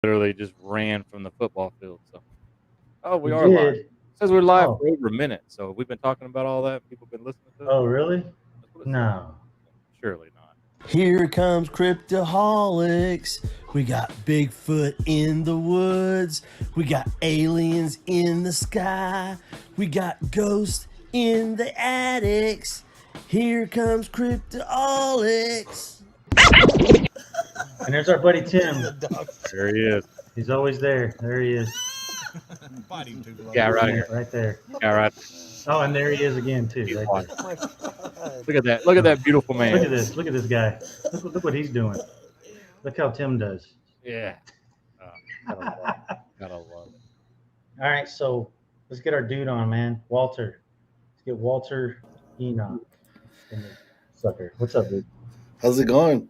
literally just ran from the football field. So, oh, we You are live. did. It says we're live Oh. for over a minute. So we've been talking about all that. People have been listening to it. Oh, really? That's what it says. No. Surely not. Here comes Cryptoholics. We got Bigfoot in the woods. We got aliens in the sky. We got ghosts in the attics. Here comes Cryptoholics. And there's our buddy Tim. There he is. He's always there. There he is. Fighting too long. Yeah, right here. Right there. Yeah, right. Oh, and there he is again too. He's Right watching. there. Look at that. Look at that beautiful man. Look at this. Look at this guy. Look what he's doing. Look how Tim does. Yeah. Gotta love it. All right, so let's get our dude on, man. Walter. Let's get Walter Enoch. Sucker. What's up, dude? How's it going?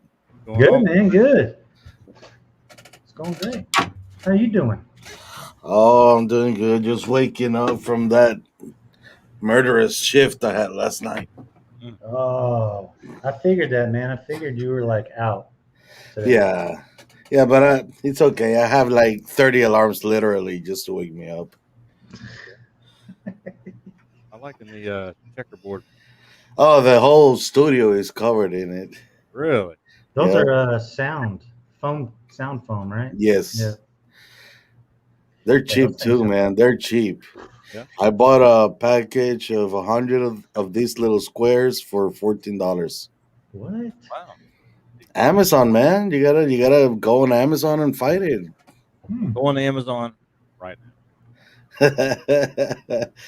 Good, man. Good. It's going great. How you doing? Oh, I'm doing good. Just waking up from that murderous shift I had last night. Oh, I figured that, man. I figured you were like out today. Yeah, but it's okay. I have like 30 alarms literally just to wake me up. I like in the checkerboard. Oh, the whole studio is covered in it. Really? Those Yeah. are sound foam, right? Yes. Yeah. They're cheap those things too, are- man. They're cheap. Yeah. I bought a package of 100 of these little squares for $14. What? Wow. Amazon, man. You gotta go on Amazon and fight it. Go on Amazon right now.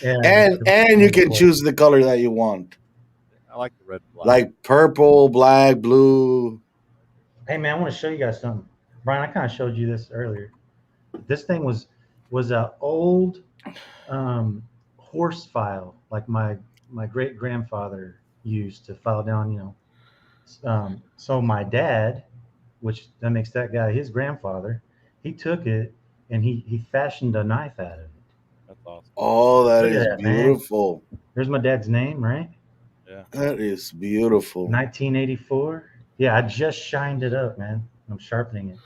Yeah. and you can choose the color that you want. I like the red and black. Like purple, black, blue. Hey, man, I want to show you guys something. Brian, I kind of showed you this earlier. This thing was an old horse file, like my great grandfather used to file down. So my dad, which that makes that guy his grandfather, he took it and he fashioned a knife out of it. That's awesome. Oh, that Look at is that, man. beautiful. There's my dad's name, right? Yeah. That is beautiful. 1984. Yeah, I just shined it up, man. I'm sharpening it.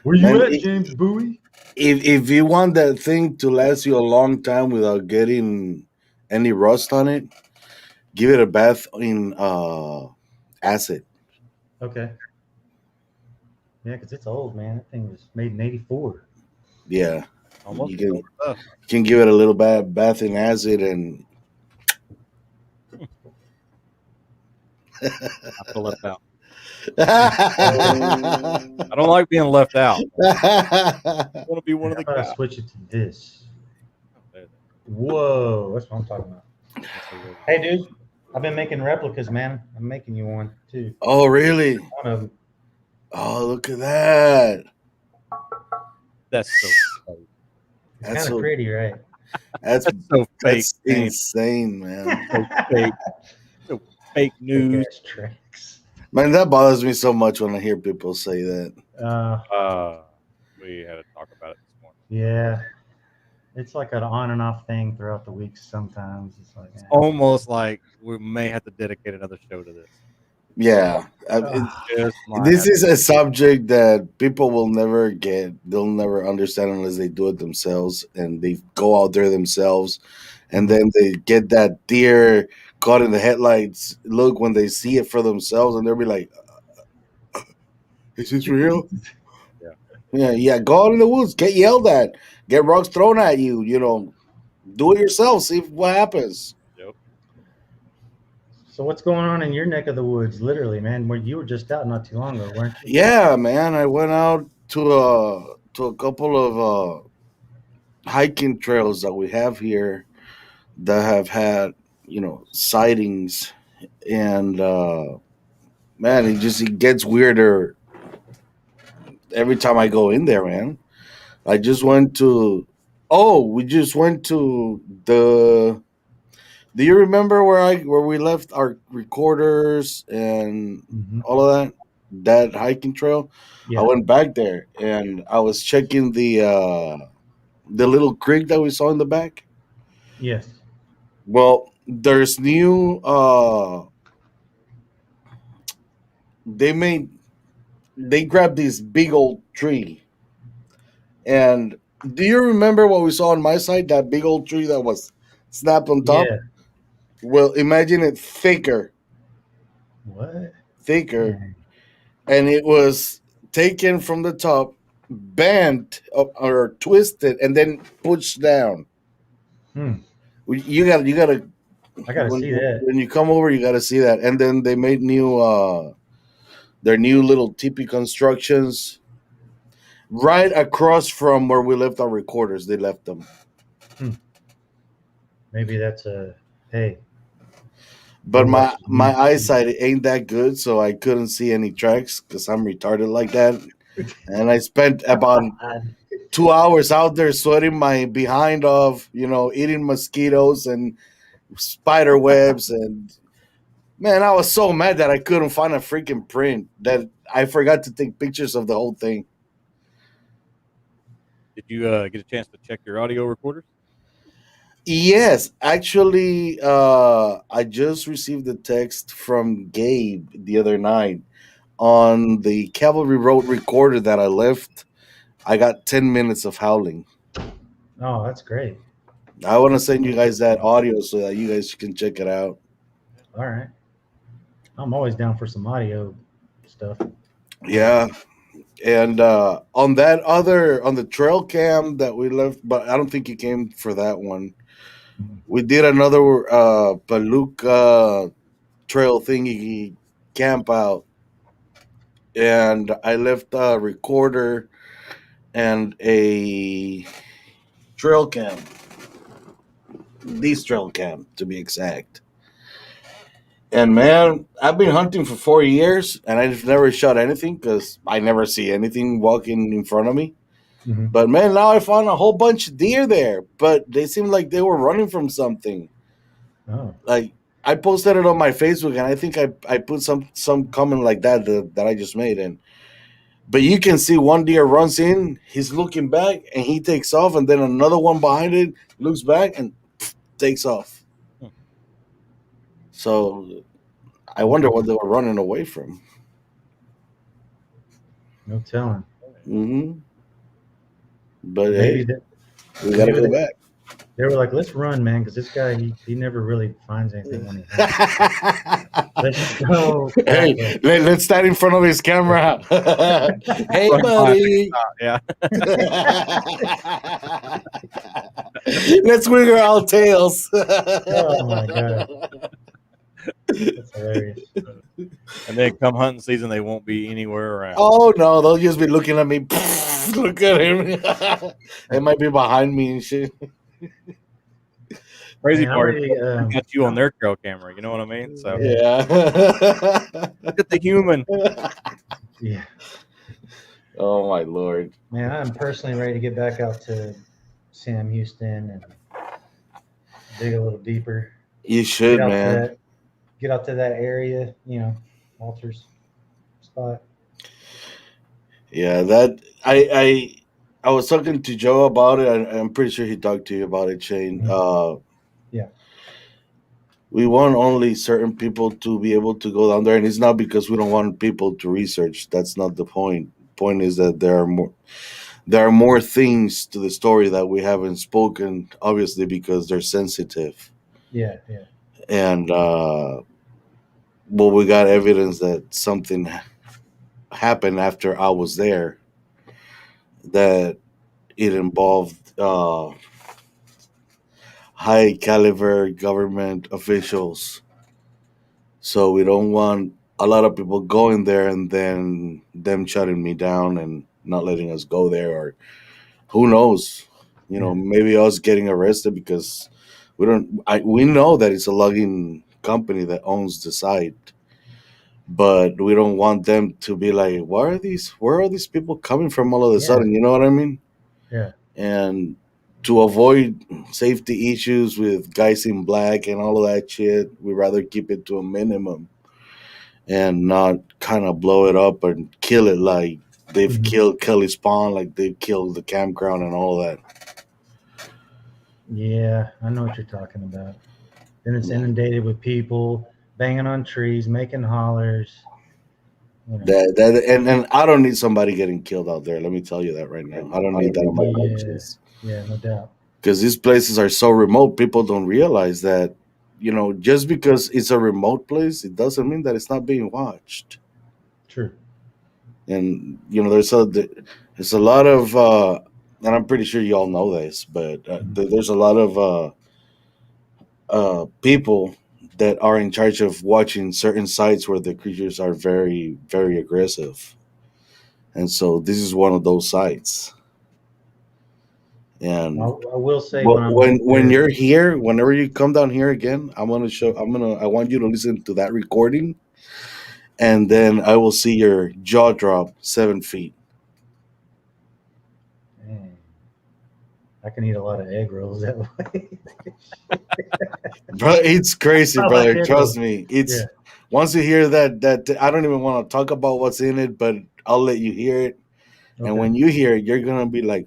Where you Man, at, James Bowie? If you want that thing to last you a long time without getting any rust on it, give it a bath in acid. Okay. Yeah, because it's old, man. That thing was made in 84. Yeah. Almost You can- over stuff. You can give it a little bath in acid and I feel left out. I don't like being left out. I want to be one of the How about I guys. switch it to this? Whoa, that's what I'm talking about. Hey, dude, I've been making replicas, man. I'm making you one, too. Oh, really? One of them. Oh, look at that. That's so fake. It's That's kind so- of pretty, right? That's That's so fake. that's insane, man. So fake. So fake news. Fake-ass tricks. Man, that bothers me so much when I hear people say that. We had to talk about it this morning. Yeah. It's like an on and off thing throughout the week sometimes. It's like, Almost like we may have to dedicate another show to this. Yeah. Just might This have is a subject that people will never get. They'll never understand unless they do it themselves and they go out there themselves. And then they get that deer caught in the headlights look when they see it for themselves. And they'll be like, is this real? Yeah. Go out in the woods. Get yelled at. Get rocks thrown at you. Do it yourself. See what happens. Yep. So what's going on in your neck of the woods, literally, man? Where you were just out not too long ago, weren't you? Yeah, man. I went out to a couple of hiking trails that we have here that have had sightings, and man, it gets weirder every time I go in there, man. I just went to. Oh, we just went to the. Do you remember where we left our recorders and Mhm. all of that? That hiking trail. Yeah. I went back there and I was checking the little creek that we saw in the back. Yes. Well, there's new. They made they grabbed this big old tree. And do you remember what we saw on my side? That big old tree that was snapped on top? Yeah. Well, imagine it What? thicker, Man. and it was taken from the top, bent or twisted, and then pushed down. Hmm. You gotta. I gotta see that. When you come over, you gotta see that. And then they made their new little teepee constructions right across from where we left our recorders. They left them. Maybe that's a hey. But Go watch my YouTube. eyesight ain't that good, so I couldn't see any tracks because I'm retarded like that. And I spent about 2 hours out there sweating my behind off, eating mosquitoes and spider webs. And man, I was so mad that I couldn't find a freaking print that I forgot to take pictures of the whole thing. Did you get a chance to check your audio recorders? Yes, actually, I just received a text from Gabe the other night on the Cavalry Road recorder that I left. I got 10 minutes of howling. Oh, that's great. I want to send you guys that audio so that you guys can check it out. All right. I'm always down for some audio stuff. Yeah. And on the trail cam that we left, but I don't think you came for that one. We did another Palooka trail thingy camp out. And I left a recorder and a trail cam. This trail cam, to be exact. And man, I've been hunting for 4 years, and I've never shot anything because I never see anything walking in front of me. Mm-hmm. But man, now I found a whole bunch of deer there, but they seemed like they were running from something. Oh. Like I posted it on my Facebook, and I think I put some comment like that I just made, but you can see one deer runs in, he's looking back, and he takes off, and then another one behind it looks back and takes off. So I wonder what they were running away from. No telling. Mm-hmm. But Maybe hey, we gotta go back. They were like, "Let's run, man," because this guy he never really finds anything when he hunts. Let's go. Hey, let's stand in front of his camera. Hey, buddy. Yeah. Let's wiggle our tails. Oh my god, that's hilarious. And then come hunting season, they won't be anywhere around. Oh no, they'll just be looking at me. Look at him. They might be behind me and shit. Crazy Man, part, already, got you on their trail camera. You know what I mean? So Yeah. look at the human. yeah, Oh my lord. man, I'm personally ready to get back out to Sam Houston and dig a little deeper. You should, Get out man. to that, get out to that area, Walter's spot. Yeah, that I was talking to Joe about it. I'm pretty sure he talked to you about it, Shane. Yeah. We want only certain people to be able to go down there, and it's not because we don't want people to research. That's not the point. Point is that there are more things to the story that we haven't spoken, obviously because they're sensitive. Yeah. And we got evidence that something happened after I was there, that it involved high caliber government officials. So we don't want a lot of people going there and then them shutting me down and not letting us go there, or who knows, maybe us getting arrested because we know that it's a logging company that owns the site, but we don't want them to be like, where are these people coming from all of a sudden? You know what I mean? Yeah. And to avoid safety issues with guys in black and all of that shit, we rather keep it to a minimum and not kind of blow it up and kill it like they've killed Kelly's Pond, like they've killed the campground and all that. Yeah, I know what you're talking about. Then it's inundated with people banging on trees, making hollers. You know. And I don't need somebody getting killed out there. Let me tell you that right now. I don't need that on my conscience. Yeah, no doubt. Because these places are so remote, people don't realize that, just because it's a remote place, it doesn't mean that it's not being watched. True. And there's a lot of, and I'm pretty sure you all know this, but there's a lot of people that are in charge of watching certain sites where the creatures are very, very aggressive. And so this is one of those sites. And I will say when you're here, whenever you come down here again, I want you to listen to that recording, and then I will see your jaw drop 7 feet. Man, I can eat a lot of egg rolls that way. Bro, it's crazy, I like brother. egg Trust rolls. me. It's Yeah. Once you hear that I don't even want to talk about what's in it, but I'll let you hear it. Okay. And when you hear it, you're gonna be like,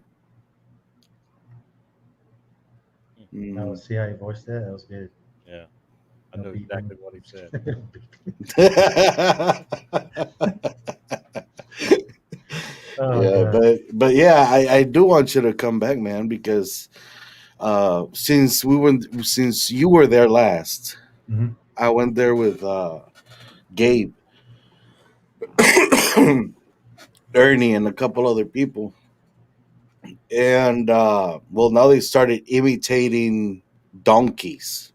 Now let's see how you voiced that. That was good. Yeah, I No know beeping. exactly what he said. Oh, yeah, God. but yeah, I do want you to come back, man, because since you were there last, Mhm. I went there with Gabe, Ernie, and a couple other people, and well, now they started imitating donkeys.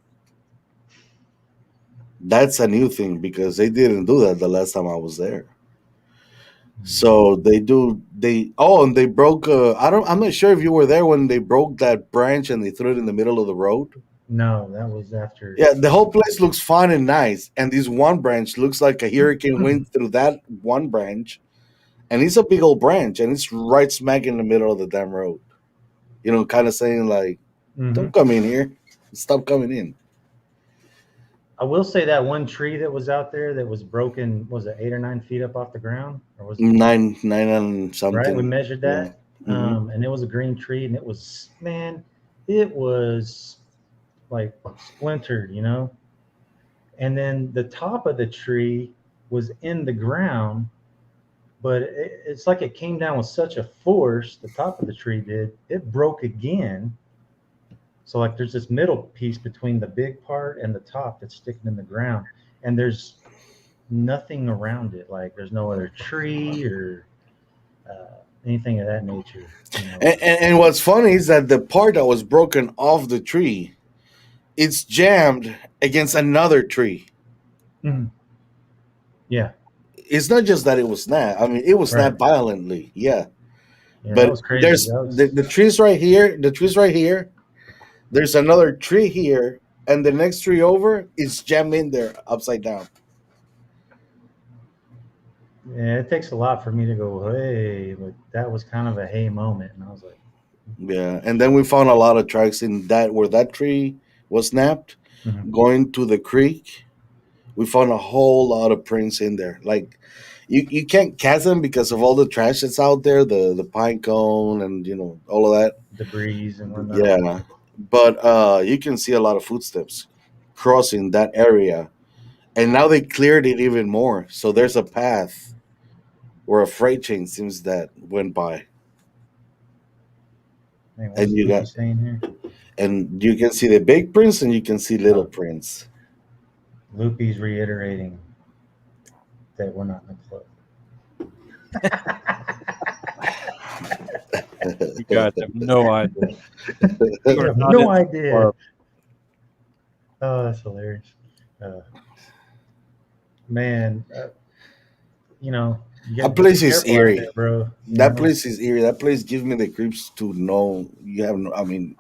That's a new thing because they didn't do that the last time I was there. So they do. And they broke. I'm not sure if you were there when they broke that branch and they threw it in the middle of the road. No, that was after. Yeah, the whole place looks fine and nice, and this one branch looks like a hurricane went through that one branch, and it's a big old branch, and it's right smack in the middle of the damn road. Kind of saying like, Mhm. "Don't come in here, stop coming in." I will say that one tree that was out there that was broken, was it 8 or 9 feet up off the ground? Or was it, Nine and something. right? We measured Yeah. that. And it was a green tree, and it was, man, it was like splintered, And then the top of the tree was in the ground, but it's like it came down with such a force, the top of the tree did, it broke again. So like there's this middle piece between the big part and the top that's sticking in the ground, and there's nothing around it. Like there's no other tree or anything of that nature. And what's funny is that the part that was broken off the tree, it's jammed against another tree. Mhm. Yeah. It's not just that it was snapped. I mean, it was Right. snapped violently. Yeah. Yeah, that But was crazy. there's That was, the trees right here. The trees right here. There's another tree here, and the next tree over is jammed in there upside down. yeah, it takes a lot for me to go, hey, but that was kind of a hey moment, and I was like, Yeah, and then we found a lot of tracks in that where that tree was snapped. Mhm. Going to the creek, we found a whole lot of prints in there. Like you can't catch them because of all the trash that's out there, the pine cone and all of that. Debris and whatnot. Yeah, but you can see a lot of footsteps crossing that area, and now they cleared it even more. So there's a path where a freight train seems that went by, Man, and what's Luffy saying here? and you can see the big prints and you can see little prints. Loopy's reiterating that we're not in the club. You guys have no idea. I have no idea. Oh, that's hilarious. Man, you That place be is careful out eerie. there, bro. That place is eerie. That place gives me the creeps to know you have no. I mean,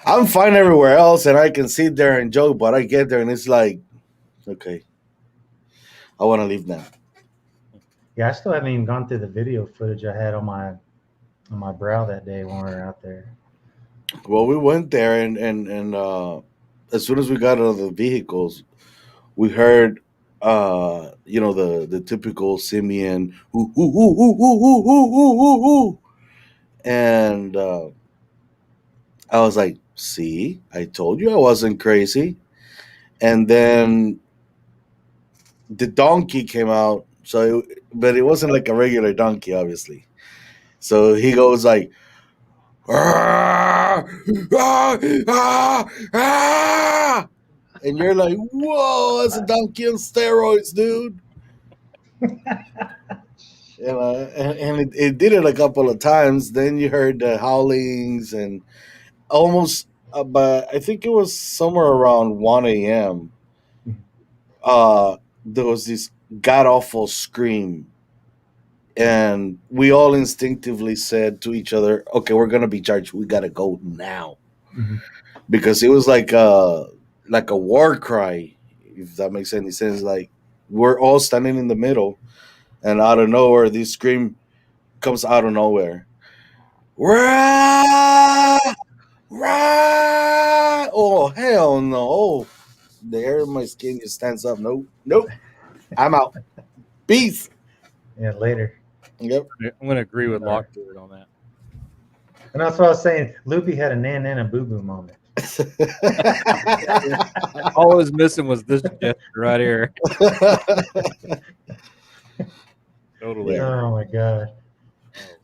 I'm fine everywhere else, and I can sit there and joke, but I get there and it's like, okay, I want to leave now. Yeah, I still haven't even gone through the video footage I had on my brow that day when we were out there. Well, we went there, and as soon as we got out of the vehicles, we heard, the typical simian, ooh, ooh, ooh, ooh, ooh, ooh, ooh, ooh, ooh. And I was like, see, I told you I wasn't crazy. And then the donkey came out But it wasn't like a regular donkey, obviously. So he goes like, "Ah, ah, ah, ah," and you're like, "Whoa, that's a donkey on steroids, dude!" And it did it a couple of times. Then you heard the howlings and almost, but I think it was somewhere around 1 a.m. There was this god awful scream, and we all instinctively said to each other, "Okay, we're gonna be charged. We gotta go now," Mhm. because it was like a war cry, if that makes any sense. Like we're all standing in the middle, and out of nowhere, this scream comes out of nowhere. Rah! Rah! Oh hell no! Oh, the hair of my skin just stands up. Nope, nope. I'm out. Peace. Yeah, later. Yep. I'm going to agree with Lockwood on that. And that's what I was saying. Loopy had a nan and a boo boo moment. All I was missing was this gesture right here. Totally. Yeah. Oh my god.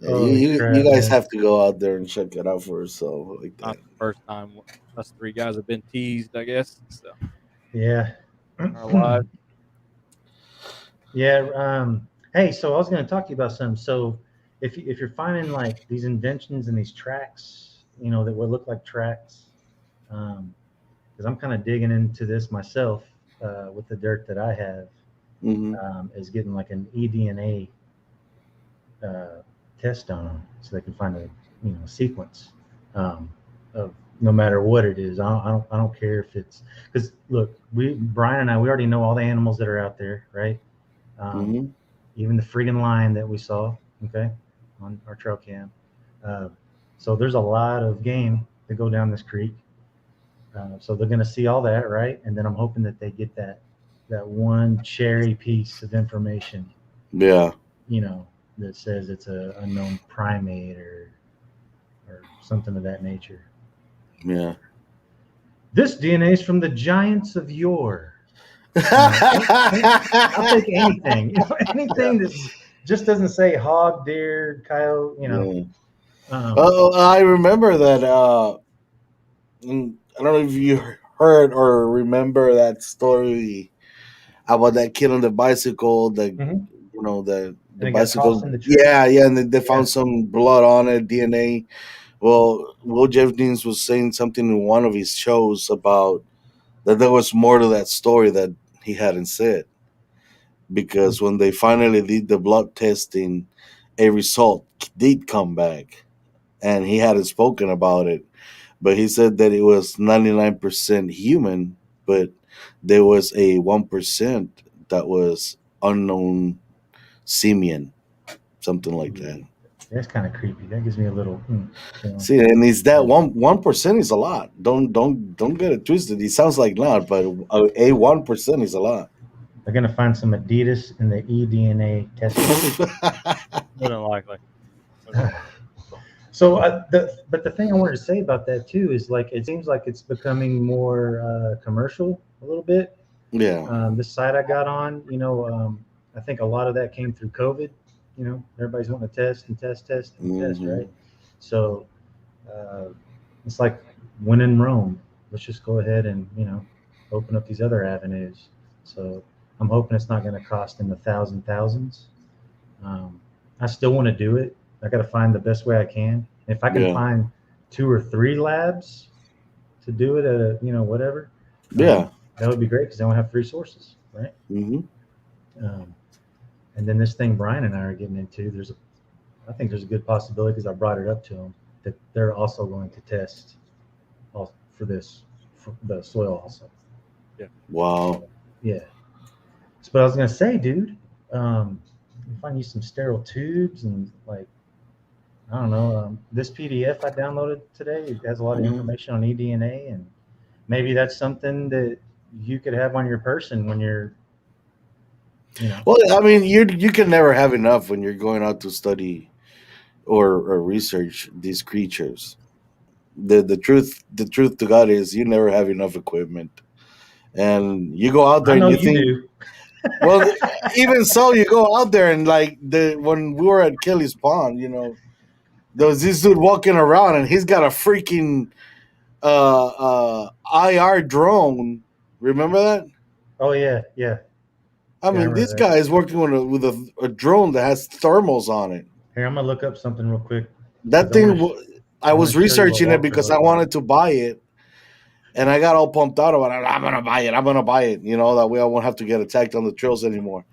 Yeah, Holy you crap, guys man. have to go out there and check it out for yourself like Not that. the first time us three guys have been teased, I guess. So Yeah. our lives. Yeah. Hey, so I was going to talk to you about something. So, if you're finding like these inventions and these tracks, that would look like tracks, because I'm kind of digging into this myself with the dirt that I have, Hmm. is getting like an EDNA test on them, so they can find a sequence of no matter what it is. I don't care if it's because look, Brian and I, we already know all the animals that are out there, right? Hmm. Even the friggin' lion that we saw, okay, on our trail cam. Uh, so there's a lot of game that go down this creek. So they're going to see all that, right? And then I'm hoping that they get that one cherry piece of information, Yeah. that says it's a unknown primate or something of that nature. Yeah. This DNA is from the giants of yore. I'll take anything. Anything that just doesn't say hog, deer, coyote. Yeah. Um, Oh, I remember that. I don't know if you heard or remember that story about that kid on the bicycle. mhm. The And it got bicycle. tossed in the tree. Yeah, yeah, and they Yeah. found some blood on it, DNA. Well, Will Jennings was saying something in one of his shows about that there was more to that story that he hadn't said. Because when they finally did the blood testing, a result did come back, and he hadn't spoken about it. But he said that it was 99% human, but there was a 1% that was unknown simian, something like that. That's kind of creepy. That gives me a little. See, and is that 1% is a lot. Don't get it twisted. It sounds like not, but a 1% is a lot. They're gonna find some Adidas in the eDNA test. More than likely. So, but the thing I wanted to say about that too is like it seems like it's becoming more commercial a little bit. Yeah. This site I got on, I think a lot of that came through COVID. Everybody's wanting to test and test, test and test, Mhm. right? So uh, it's like when in Rome, let's just go ahead and open up these other avenues. So I'm hoping it's not going to cost in the thousands. I still want to do it. I got to find the best way I can. If I can Yeah. find 2 or 3 labs to do it at whatever, Yeah. that would be great because I don't have 3 sources, right? Hmm. And then this thing Brian and I are getting into, I think there's a good possibility because I brought it up to them that they're also going to test for the soil also. Wow. Yeah. So, but I was gonna say, dude, if I need some sterile tubes and like, I don't know, this PDF I downloaded today, it has a lot of Mhm. information on eDNA, and maybe that's something that you could have on your person when you're, Well, I mean, you can never have enough when you're going out to study or research these creatures. The truth to God is you never have enough equipment, and you go out there I and know you you think do. Well, even so, you go out there and like when we were at Kelly's Pond, there was this dude walking around and he's got a freaking IR drone. Remember that? Oh yeah, yeah. I Yeah, I mean, remember this that. guy is working with a drone that has thermals on it. Here, I'm gonna look up something real quick. That 'Cause I thing, wanna sh- I I was wanna show you what researching it Walter because I looked like. wanted to buy it, and I got all pumped out about it. I'm gonna buy it. I'm gonna buy it. That way I won't have to get attacked on the trails anymore.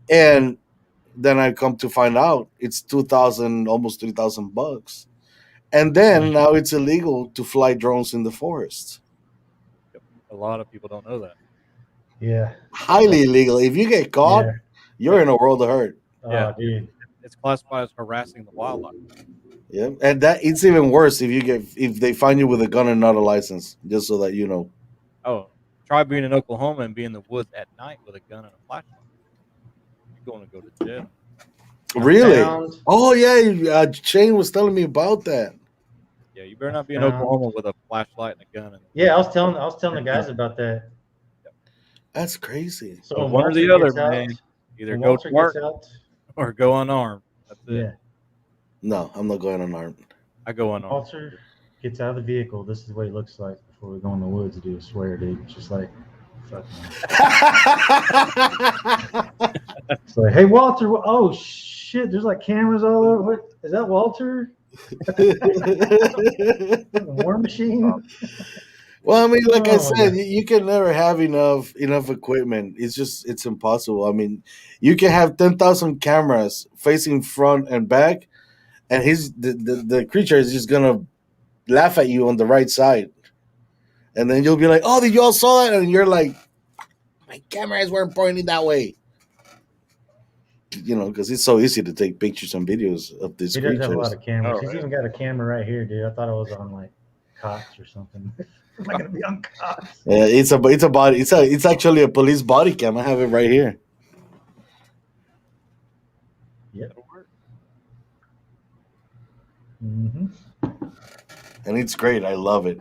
And then I come to find out it's 2,000, almost $3,000, and then now it's illegal to fly drones in the forest. A lot of people don't know that. Yeah. Highly illegal. If you get caught, Yeah. you're in a world of hurt. Oh, Yeah. dude. It's classified as harassing the wildlife. Yeah, and that it's even worse if they find you with a gun and not a license. Just so that you know. Oh, try being in Oklahoma and be in the woods at night with a gun and a flashlight. You're going to go to jail. Really? Found- Oh yeah, Shane was telling me about that. Yeah, you better not be in Oklahoma with a flashlight and a gun. Yeah, I was telling the guys about that. That's crazy. So So when one or Walter the other, gets out- man. Either when go Walter to work gets out, or go unarmed. That's it. yeah, No, I'm not going unarmed. I go unarmed. Walter gets out of the vehicle. This is what he looks like before we go in the woods, dude. I swear, dude. It's just like, fuck, man. It's like, hey, Walter. Oh shit! There's like cameras all over. What is that, Walter? The War Machine. Well, I mean, like I Oh, said, yeah. you can never have enough equipment. It's impossible. I mean, you can have 10,000 cameras facing front and back, and the creature is just gonna laugh at you on the right side, and then you'll be like, "Oh, did you all saw that?" And you're like, "My cameras weren't pointing that way." Because it's so easy to take pictures and videos of these He does have a lot creatures. of cameras. Oh, He's right. even got a camera right here, dude. I thought it was on like cops or something. Am I gonna be on cops? It's a body. It's actually a police body cam. I have it right here. That'll work. Mm-hmm. And it's great. I love it.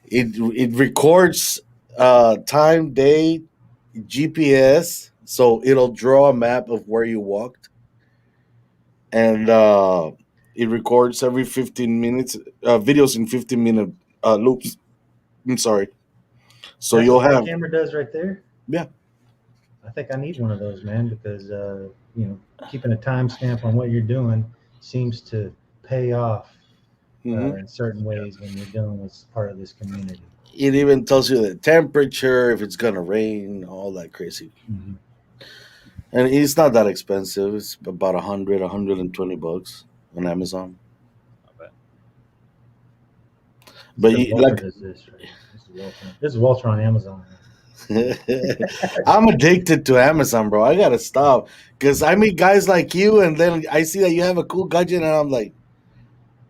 It records time, date, GPS, so it'll draw a map of where you walked, and it records every 15 minutes, videos in 15-minute loops. I'm sorry. So That's you'll what my have camera does right there. Yeah. I think I need one of those, man, because keeping a timestamp on what you're doing seems to pay off Mhm. in certain ways when you're dealing with part of this community. It even tells you the temperature, if it's gonna rain, all that crazy. Mhm. And it's not that expensive. It's about $120 on Amazon. Not bad. But So you, Walter like, does this, right? This is Walter on Amazon. I'm addicted to Amazon, bro. I gotta stop because I meet guys like you, and then I see that you have a cool gadget, and I'm like,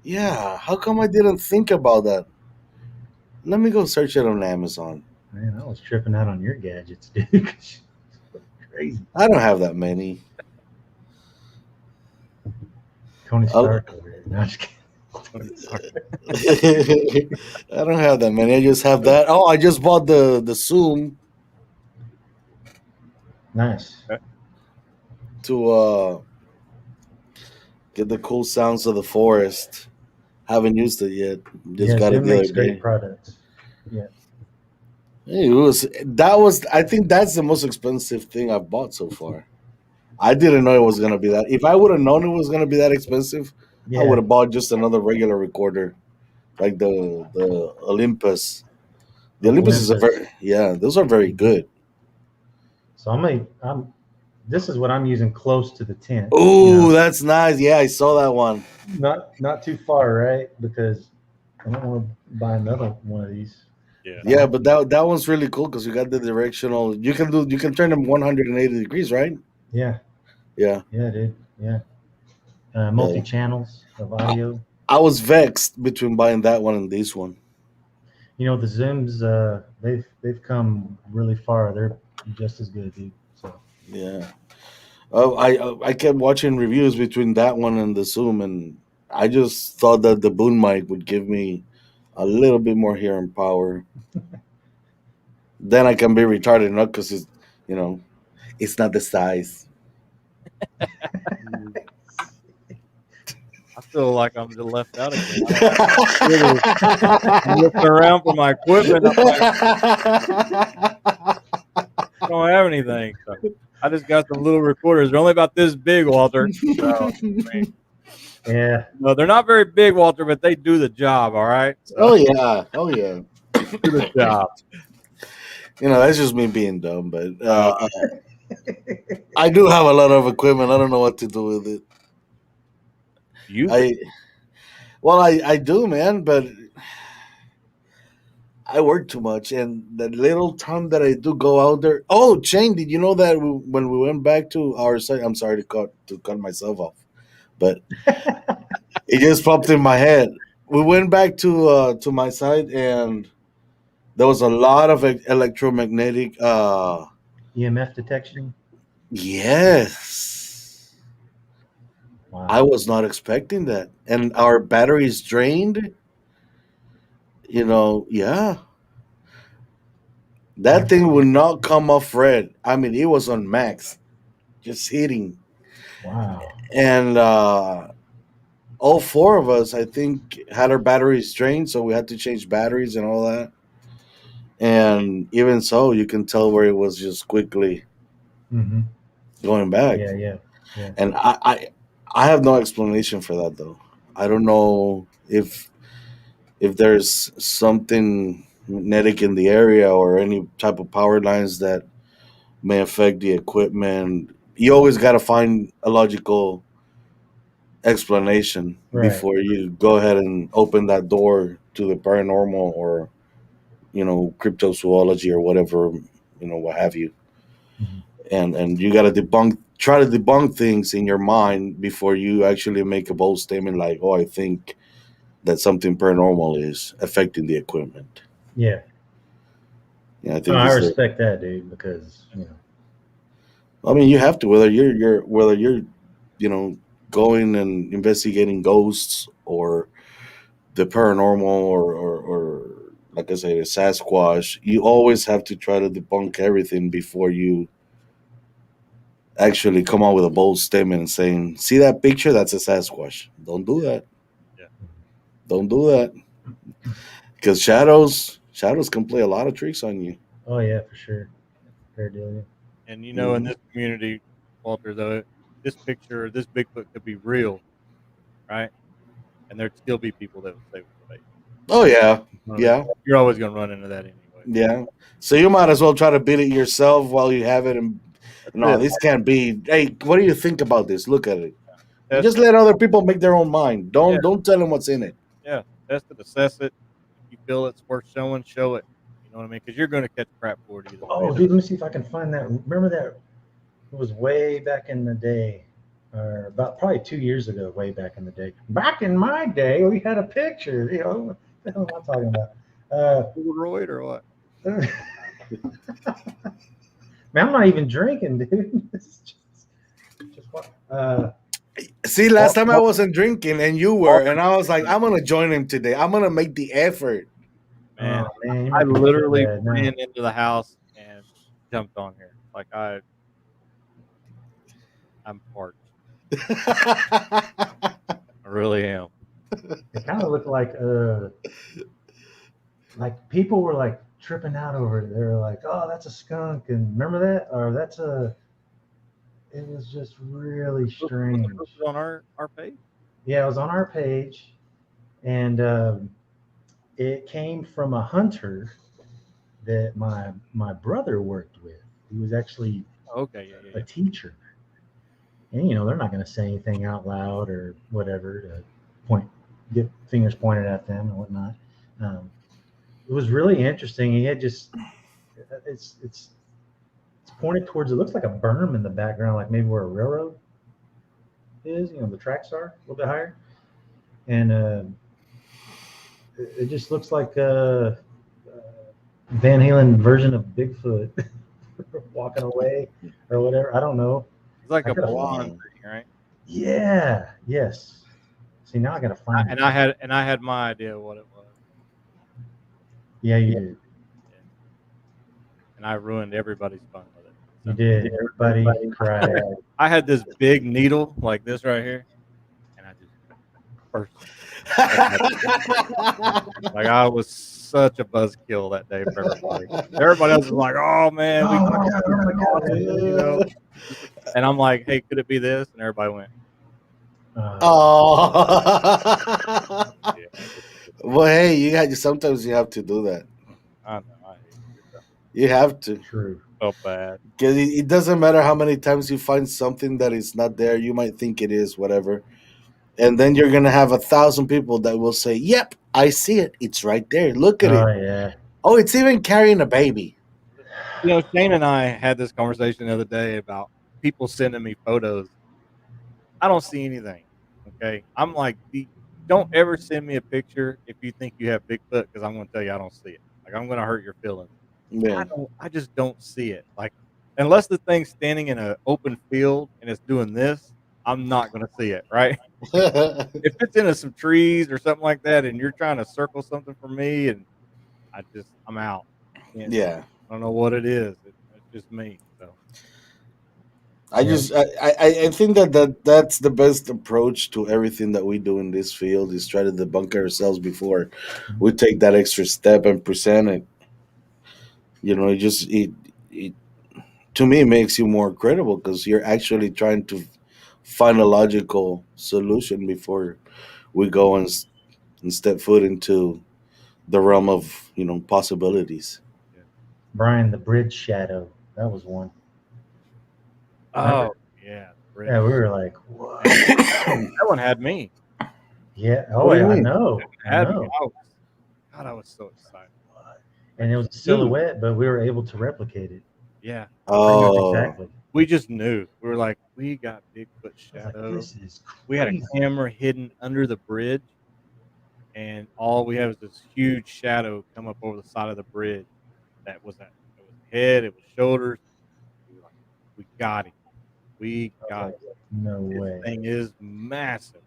yeah, how come I didn't think about that? Let me go search it on Amazon. Man, I was tripping out on your gadgets, dude. Crazy. I don't have that many. Tony Stark over here. No, I'm just kidding. I don't have that many. I just have that. Oh, I just bought the Zoom Nice. to get the cool sounds of the forest. Haven't used it yet. Just Yeah, got it Zoom the other makes great day. products. I think that's the most expensive thing I've bought so far. I didn't know it was gonna be that. If I would have known it was gonna be that expensive, I would Yeah. have bought just another regular recorder, like the Olympus. The Olympus is Olympus. those are very good. So this is what I'm using close to the tent. Oh, that's nice. Yeah, I saw that one. Not too far, right? Because I don't want to buy another one of these. Yeah, but that one's really cool because you got the directional. You can turn them 180 degrees, right? Yeah. Yeah. Yeah, dude. Yeah. Multi channels of audio. I was vexed between buying that one and this one. The Zooms, they've come really far. They're just as good, dude. So Yeah. Oh, I kept watching reviews between that one and the Zoom, and I just thought that the boom mic would give me a little bit more hearing power. then I can be retarded enough because it's, you know, it's not the size. I feel like I'm just left out again. I'm looking around for my equipment. I'm like, I don't have anything. So I just got some little recorders. They're only about this big, Walter. So, Yeah. no, they're not very big, Walter, but they do the job. All right. So, Oh yeah, oh yeah. do the job. You know, that's just me being dumb, but I do have a lot of equipment. I don't know what to do with it. You I do, man, but I work too much, and the little time that I do go out there. Oh, Shane, did you know that when we went back to our site? I'm sorry to cut myself off, but it just popped in my head. We went back to my site, and there was a lot of electromagnetic. EMF detection. Yes, Wow. I was not expecting that, and our batteries drained. You know, yeah, that thing would not come off red. I mean, it was on max, just hitting. Wow. And all four of us, I think, had our batteries drained, so we had to change batteries and all that. And even so, you can tell where it was just quickly Mm-hmm. going back. Yeah. And I have no explanation for that though. I don't know if there's something magnetic in the area or any type of power lines that may affect the equipment. You always got to find a logical explanation Right. before you go ahead and open that door to the paranormal or cryptozoology or whatever, what have you. Mhm. And you got to try to debunk things in your mind before you actually make a bold statement like, oh, I think that something paranormal is affecting the equipment. Yeah. Yeah, I think No, I it's respect that, dude, because I mean, you have to, whether you're going and investigating ghosts or the paranormal or like I say, the Sasquatch. You always have to try to debunk everything before you actually come out with a bold statement and saying, "See that picture? That's a Sasquatch." Don't do that. Yeah. Don't do that because shadows can play a lot of tricks on you. oh yeah, for sure. Fair deal. Yeah. And in this community, Walter, though, this picture, this Bigfoot could be real, right? And there'd still be people that would say it was fake. Oh yeah, yeah, You're always gonna run into that anyway. yeah. So you might as well try to beat it yourself while you have it. And no, it. this can't be. Hey, what do you think about this? Look at it. And Test just let other people make their own mind. Don't tell them what's in it. Yeah, test it, assess it. If you feel it's worth showing, show it. You know what I mean? Because you're going to catch crap for it either Oh, way. dude, let me see if I can find that. Remember that? It was way back in the day, or about probably 2 years ago. Way back in the day. Back in my day, we had a picture. What the hell am I talking about? Polaroid or what? Man, I'm not even drinking, dude. This is just what. See, last time I wasn't drinking and you were, and I was like, I'm gonna join him today. I'm gonna make the effort. Man, Oh, man, you I make me feel literally bad now. ran into the house and jumped on here. Like I'm parched. I really am. It kind of looked like people were like tripping out over it. They were like, "Oh, that's a skunk," and remember that, or that's a. It was just really strange. Was it on our page? Yeah, it was on our page, and it came from a hunter that my brother worked with. He was actually Okay, a yeah. teacher, and they're not going to say anything out loud or whatever to get fingers pointed at them and whatnot. It was really interesting. He had it's pointed towards. It looks like a berm in the background, like maybe where a railroad is. The tracks are a little bit higher, and it just looks like a Van Halen version of Bigfoot walking away or whatever. I don't know. It's like I a gotta blonde find thing, right? Yeah. Yes. See, now I gotta find it. And I had my idea what it was. Yeah, you did. and I ruined everybody's fun with it. You did. Everybody cried. I had this big needle like this right here, and I just burst. Like I was such a buzzkill that day for everybody. Everybody else was like, "Oh man, we got awesome," you know. And I'm like, "Hey, could it be this?" And everybody went, Oh. "Yeah." Well, hey, sometimes you have to do that. I know. I hate it. You have to. True. So bad. Because it doesn't matter how many times you find something that is not there. You might think it is, whatever. And then you're going to have 1,000 people that will say, yep, I see it. It's right there. Look at Oh it. yeah. Oh, it's even carrying a baby. You know, Shane and I had this conversation the other day about people sending me photos. I don't see anything. Okay. I'm like, don't ever send me a picture if you think you have Bigfoot, because I'm going to tell you I don't see it. Like, I'm going to hurt your feelings. Yeah. I just don't see it. Like, unless the thing's standing in an open field and it's doing this, I'm not going to see it, right? If it's in some trees or something like that, and you're trying to circle something for me, and I'm out. Yeah. I don't know what it is. It's just me. So I think that's the best approach to everything that we do in this field is try to debunk ourselves before we take that extra step and present it. You know, it to me it makes you more credible because you're actually trying to find a logical solution before we go and step foot into the realm of possibilities. Brian, the bridge shadow. That was one. oh yeah, Yeah, we were like, what? that one had me. Yeah. What Oh, do you yeah, I mean? know. I Had me. know. God, I was so excited. And it was a silhouette, but we were able to replicate it. Yeah, Oh, Exactly. we just knew. We were like, we got Bigfoot I was shadow. like, this is We had a crazy. camera hidden under the bridge, and all we had was this huge shadow come up over the side of the bridge. It was head, it was shoulders. We were like, we got him. We I got was him. like, no way. This thing is massive.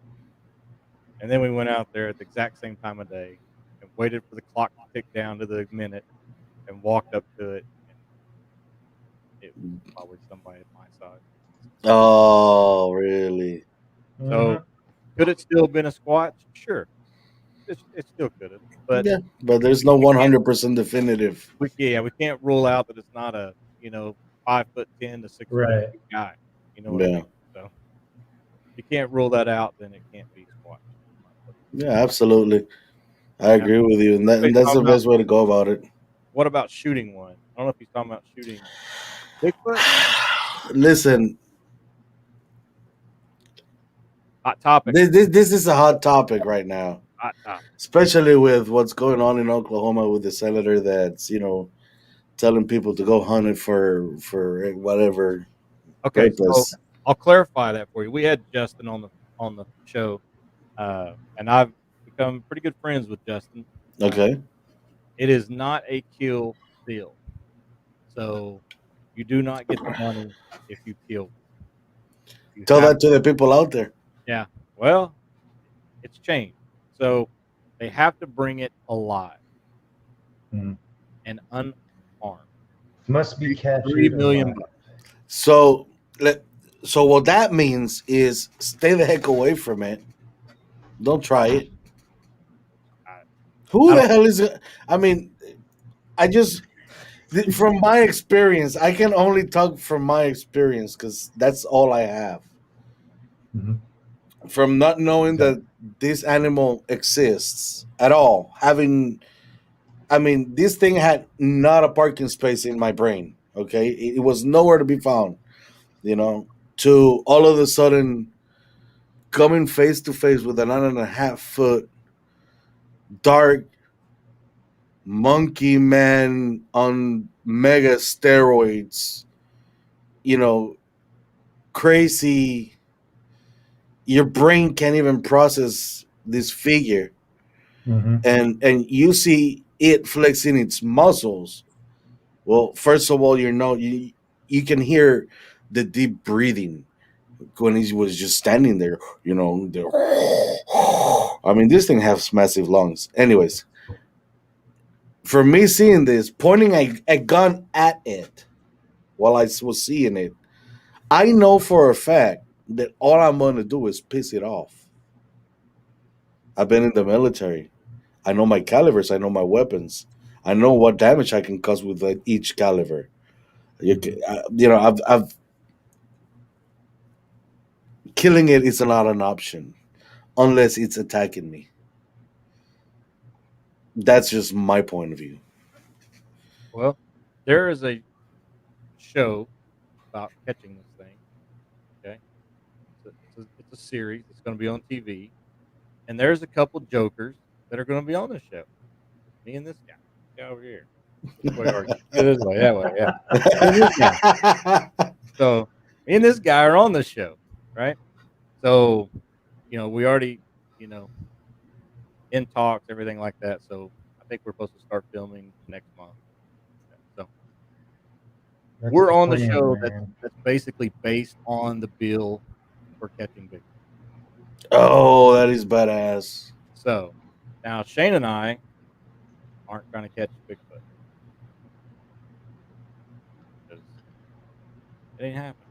And then we went out there at the exact same time of day and waited for the clock to tick down to the minute and walked up to it. And it was probably somebody at my side. oh, really? So could it still been a Squatch? Sure. It still could have. But Yeah, but there's no 100% definitive. we can't rule out that it's not a 5'10" to 6 Right. foot guy. You know what I Yeah, mean? So if you can't rule that out, then it can't be Squatch. yeah, absolutely. I agree with you, and Wait, that's the best way to go about it. What about shooting one? I don't know if he's talking about shooting Bigfoot. Listen, Hot topic. this is a hot topic right now, Hot topic. especially with what's going on in Oklahoma with the senator that's telling people to go hunt it for whatever Okay, purpose. so I'll clarify that for you. We had Justin on the show, and I've become pretty good friends with Justin. Okay, It is not a kill deal, so you do not get the money if you kill. You tell have- that to the people out there. Yeah, well, it's changed. So they have to bring it alive and unarmed. Must be captured. $3 million. alive. So what that means is stay the heck away from it. Don't try it. Who the hell is it? I mean, from my experience, I can only talk from my experience because that's all I have. Mhm. From not knowing that this animal exists at all, this thing had not a parking space in my brain. Okay, it was nowhere to be found. To all of a sudden coming face to face with a 9.5 foot dark monkey man on mega steroids, crazy. Your brain can't even process this figure, and you see it flexing its muscles. Well, first of all, you can hear the deep breathing when he was just standing there. This thing has massive lungs. Anyways, for me seeing this, pointing a gun at it while I was seeing it, I know for a fact that all I'm going to do is piss it off. I've been in the military. I know my calibers. I know my weapons. I know what damage I can cause with each caliber. I've killing it is not an option unless it's attacking me. That's just my point of view. Well, there is a show about catching this thing. Okay, it's a series. It's going to be on TV, and there's a couple jokers that are going to be on the show. Me and this guy over here. This way, or this way, that way, yeah. Me and this guy. So me and this guy are on the show, right? So, we already, in talks, everything like that. So I think we're supposed to start filming next month. So That's we're on the plan, show man. that's basically based on the bill for catching Bigfoot. Oh, that is badass. So now Shane and I aren't trying to catch Bigfoot. 'Cause it ain't happening.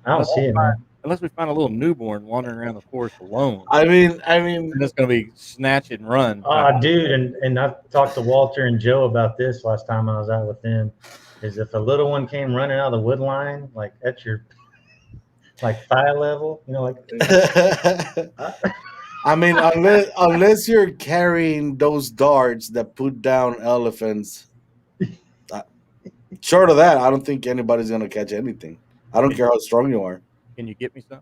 I don't see it, man. Unless we find a little newborn wandering around the forest alone. I mean, And it's going to be snatch and run. Oh, dude, and I talked to Walter and Joe about this last time I was out with them. Is if a little one came running out of the wood line, like at your thigh level, like. I mean, unless you're carrying those darts that put down elephants, short of that, I don't think anybody's gonna catch anything. I don't care how strong you are. Can you get me some?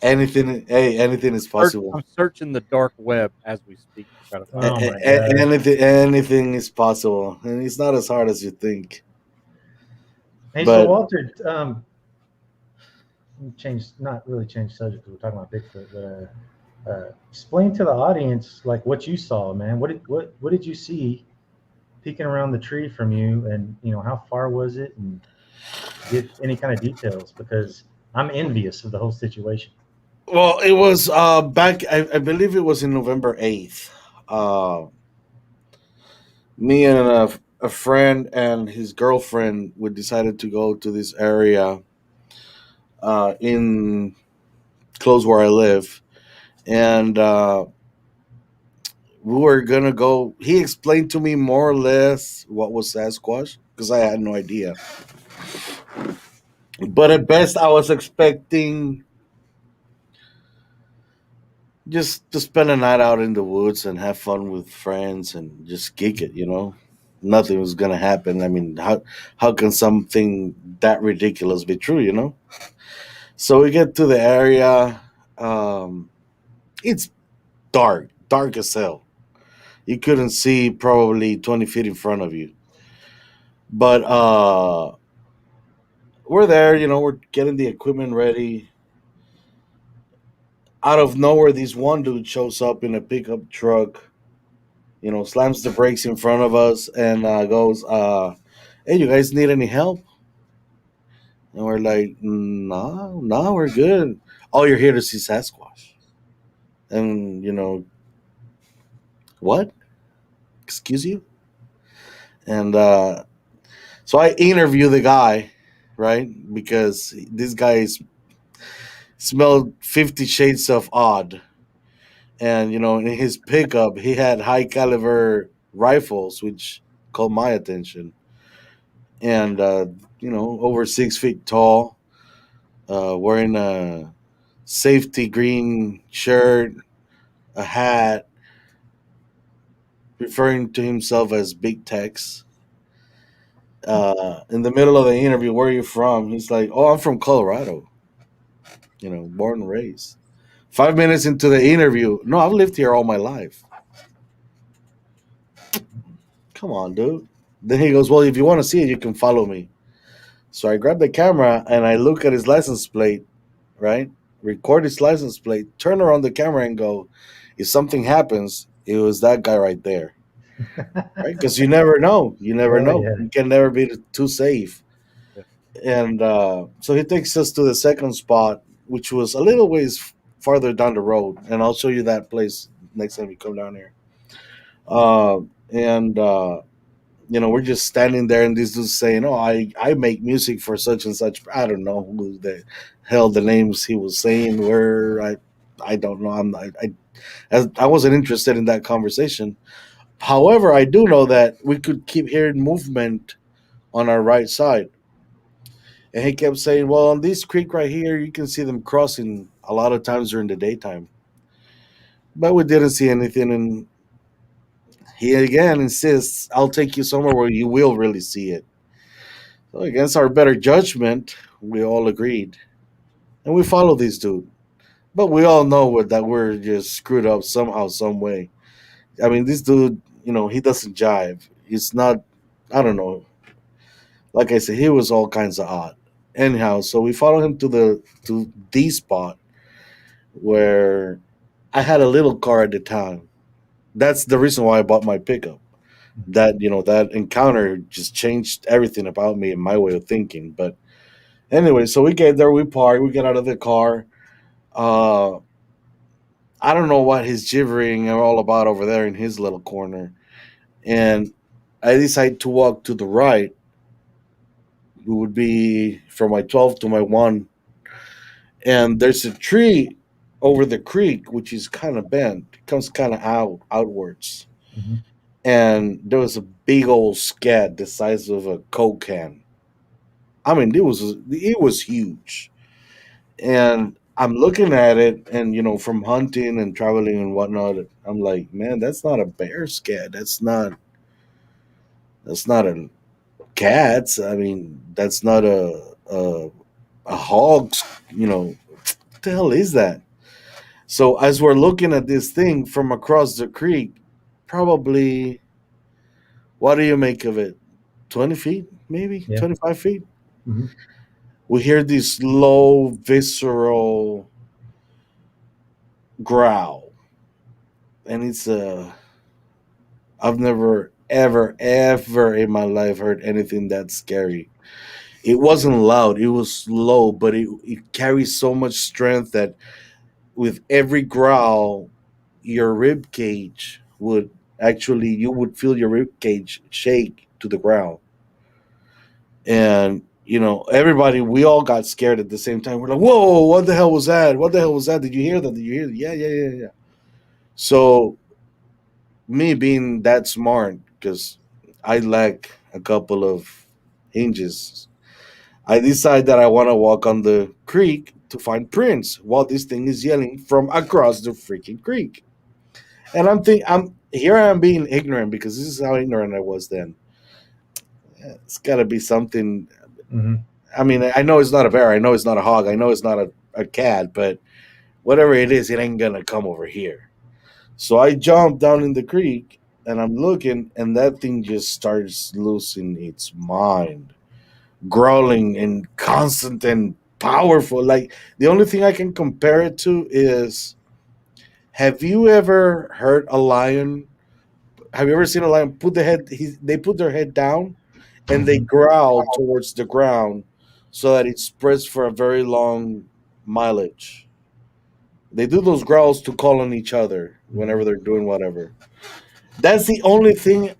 Anything is possible. I'm searching the dark web as we speak to try to find Oh my God. Anything is possible, and it's not as hard as you think. Hey, But- so Walter, not really change subject because we're talking about Bigfoot, but explain to the audience like what you saw, man. What did you see peeking around the tree from you, and how far was it, and give any kind of details because I'm envious of the whole situation. Well, it was back. I believe it was in November 8th. Me and a friend and his girlfriend we decided to go to this area in close where I live, and we were gonna go. He explained to me more or less what was Sasquatch because I had no idea. But at best, I was expecting just to spend a night out in the woods and have fun with friends and just kick it. Nothing was gonna happen. I mean, how can something that ridiculous be true? So we get to the area. It's dark as hell. You couldn't see probably 20 feet in front of you. But we're there, we're getting the equipment ready. Out of nowhere, this one dude shows up in a pickup truck, slams the brakes in front of us and goes, hey, you guys need any help? And we're like, no, we're good. Oh, you're here to see Sasquatch. And, what? Excuse you? And so I interview the guy, right? Because this guy smelled 50 Shades of Odd. And, in his pickup, he had high caliber rifles, which caught my attention. And, over 6 feet tall, wearing a safety green shirt, a hat, referring to himself as Big Tex. In the middle of the interview, where are you from? He's like, oh, I'm from Colorado. Born and raised. 5 minutes into the interview, no, I've lived here all my life. Come on, dude. Then he goes, well, if you want to see it, you can follow me. So I grab the camera and I look at his license plate, right? Record his license plate, turn around the camera and go, if something happens, it was that guy right there. Right? Because you never know. You never know. Yeah. You can never be too safe. And so he takes us to the second spot, which was a little ways farther down the road, and I'll show you that place next time you come down here. And we're just standing there, and this dude's saying, "Oh, I make music for such and such." I don't know who the hell the names he was saying were. I don't know. I wasn't interested in that conversation. However, I do know that we could keep hearing movement on our right side. And he kept saying, "Well, on this creek right here, you can see them crossing a lot of times during the daytime." But we didn't see anything. And he again insists, "I'll take you somewhere where you will really see it." So, against our better judgment, we all agreed. And we followed this dude. But we all know that we're just screwed up somehow, some way. I mean, this dude, he doesn't jive. He's not, I don't know. Like I said, he was all kinds of odd. Anyhow, so we followed him to the spot where I had a little car at the time. That's the reason why I bought my pickup. That encounter just changed everything about me and my way of thinking. But anyway, so we get there, we park, we get out of the car. Uh, I don't know what he's gibbering all about over there in his little corner. And I decide to walk to the right. It would be from my 12 to my 1. And there's a tree over the creek, which is kind of bent. It comes kind of outwards. Mhm. And there was a big old scat the size of a Coke can. I mean, it was huge. And I'm looking at it, and from hunting and traveling and whatnot, I'm like, man, that's not a bear scat. That's not a cat's. I mean, that's not a hog's. What the hell is that? So as we're looking at this thing from across the creek, probably, what do you make of it? 20 feet, maybe Yeah. 25 feet. Mhm. We hear this low, visceral growl, and I've never, ever, ever in my life heard anything that scary. It wasn't loud; it was low, but it carries so much strength that with every growl, your rib cage would actually you would feel your rib cage shake to the ground. And everybody, we all got scared at the same time. We're like, "Whoa, what the hell was that? What the hell was that? Did you hear that? Did you hear that?" Yeah, yeah, yeah, yeah. So, me being that smart, because I lack a couple of hinges, I decide that I want to walk on the creek to find Prince while this thing is yelling from across the freaking creek. And I am being ignorant, because this is how ignorant I was then. It's got to be something. Mhm. I mean, I know it's not a bear. I know it's not a hog. I know it's not a cat, but whatever it is, it ain't going to come over here. So I jump down in the creek, and I'm looking, and that thing just starts losing its mind, growling and constant and powerful. Like, the only thing I can compare it to is, have you ever heard a lion? Have you ever seen a lion put they put their head down and they Mhm. growl towards the ground so that it spreads for a very long mileage. They do those growls to call on each other whenever they're doing whatever. That's the only thing.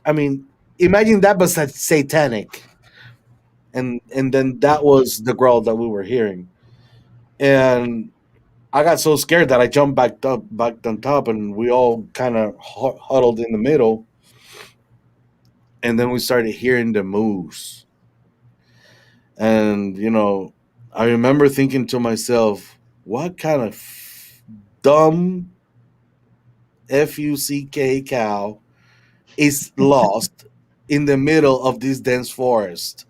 I mean, imagine that, but satanic, and then that was the growl that we were hearing, and I got so scared that I jumped back on top, and we all kind of huddled in the middle, and then we started hearing the moose. And I remember thinking to myself, what kind of dumb fuck cow is lost in the middle of this dense forest?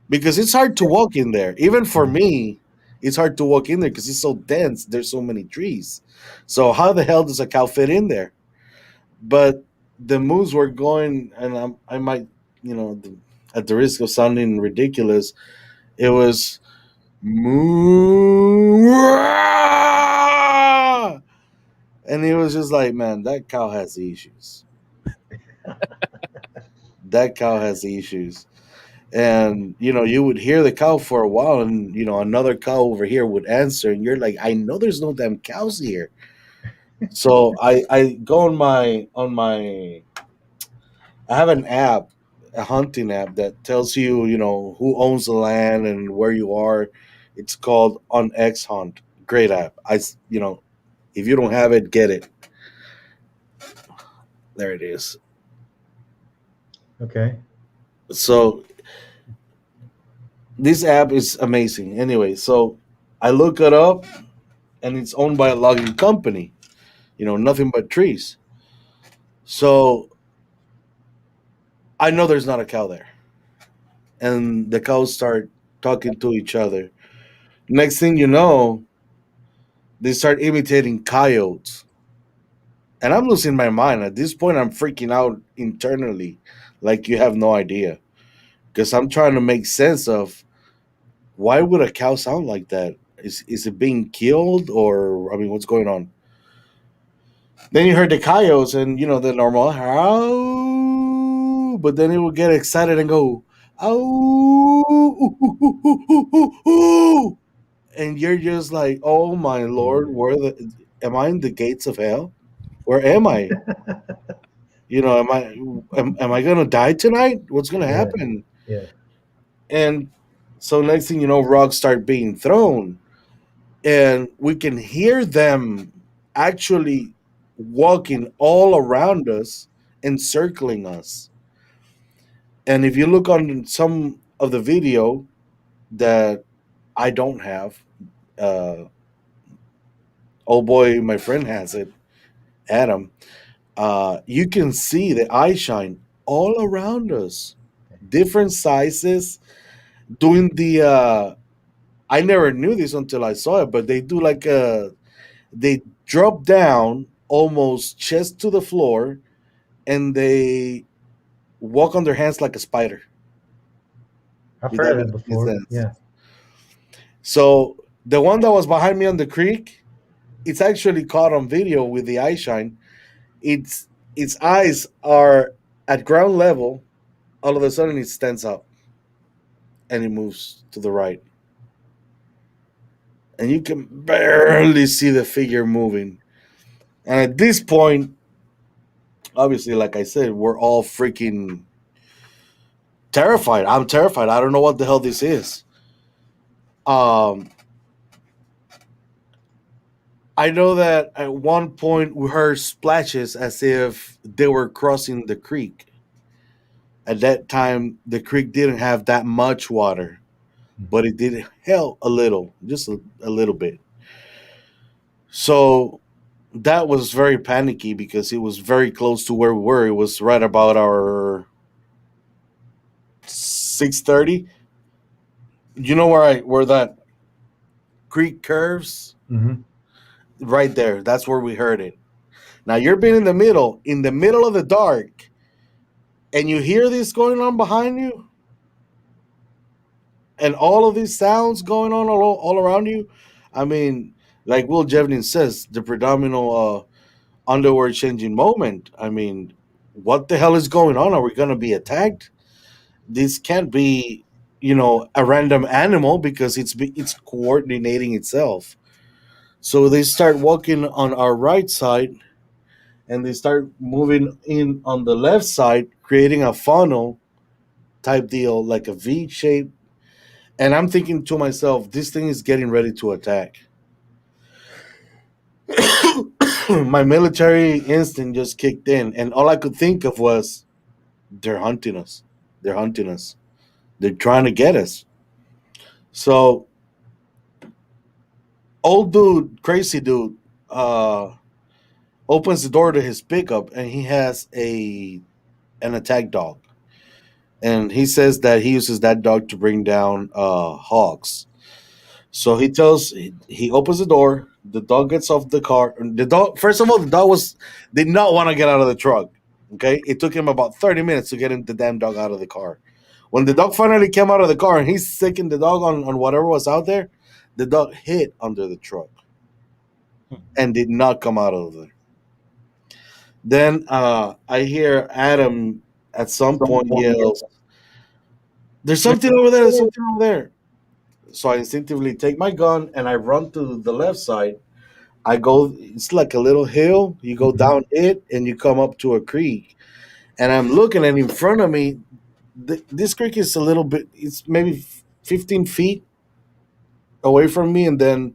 Because it's hard to walk in there. Even for me, it's hard to walk in there because it's so dense. There's so many trees. So how the hell does a cow fit in there? But the moose were going, and I might, at the risk of sounding ridiculous, it was moo, and he was just like, man, that cow has issues. That cow has issues. And you would hear the cow for a while, and another cow over here would answer, and you're like, I know there's no damn cows here. So I go on my I have an app, a hunting app that tells you, who owns the land and where you are. It's called On X Hunt. Great app. If you don't have it, get it. There it is. Okay. So this app is amazing. Anyway, so I look it up, and it's owned by a logging company. Nothing but trees. So I know there's not a cow there, and the cows start talking to each other. Next thing you know, they start imitating coyotes. And I'm losing my mind. At this point, I'm freaking out internally, like you have no idea. Because I'm trying to make sense of why would a cow sound like that? Is it being killed, or I mean, what's going on? Then you heard the coyotes, and the normal "ow," but then it would get excited and go "ow," and you're just like, "Oh my lord, where am I in the gates of hell? Where am I? Am I gonna die tonight? What's gonna Yeah. happen?" Yeah. And so next thing you know, rocks start being thrown, and we can hear them actually walking all around us, encircling us. And if you look on some of the video that I don't have, uh, oh boy, my friend has it, Adam. You can see the eye shine all around us, different sizes, doing the I never knew this until I saw it, but they do like they drop down almost chest to the floor, and they walk on their hands like a spider. I've If heard that of that makes any before. sense. Yeah. So the one that was behind me on the creek, it's actually caught on video with the eye shine. Its eyes are at ground level. All of a sudden, it stands up and it moves to the right, and you can barely see the figure moving. And at this point, obviously, like I said, we're all freaking terrified. I'm terrified. I don't know what the hell this is. Um, I know that at one point we heard splashes as if they were crossing the creek. At that time, the creek didn't have that much water, but it did help a little, just a little bit. So that was very panicky because it was very close to where we were. It was right about our 6:30. You know where that creek curves? Mm-hmm. Right there. That's where we heard it. Now you're being in the middle of the dark, and you hear this going on behind you, and all of these sounds going on all around you. I mean, like Will Jevnin says, the predominant underworld changing moment. I mean, what the hell is going on? Are we going to be attacked? This can't be, a random animal because it's coordinating itself. So they start walking on our right side, and they start moving in on the left side, creating a funnel type deal, like a V shape. And I'm thinking to myself, this thing is getting ready to attack. My military instinct just kicked in, and all I could think of was, they're hunting us. They're hunting us. They're trying to get us. So, old dude, crazy dude, uh, opens the door to his pickup, and he has an attack dog. And he says that he uses that dog to bring down hogs. So he opens the door. The dog gets off the car. The dog, first of all, the dog did not want to get out of the truck. Okay, it took him about 30 minutes to get the damn dog out of the car. When the dog finally came out of the car and he's sicking the dog on whatever was out there, the dog hid under the truck and did not come out of there. Then I hear Adam at some point yells, There's something over there. There's something over there. So I instinctively take my gun and I run to the left side. I go. It's like a little hill. You go Mhm. down it and you come up to a creek. And I'm looking, and in front of me, this creek is a little bit. It's maybe 15 feet away from me, and then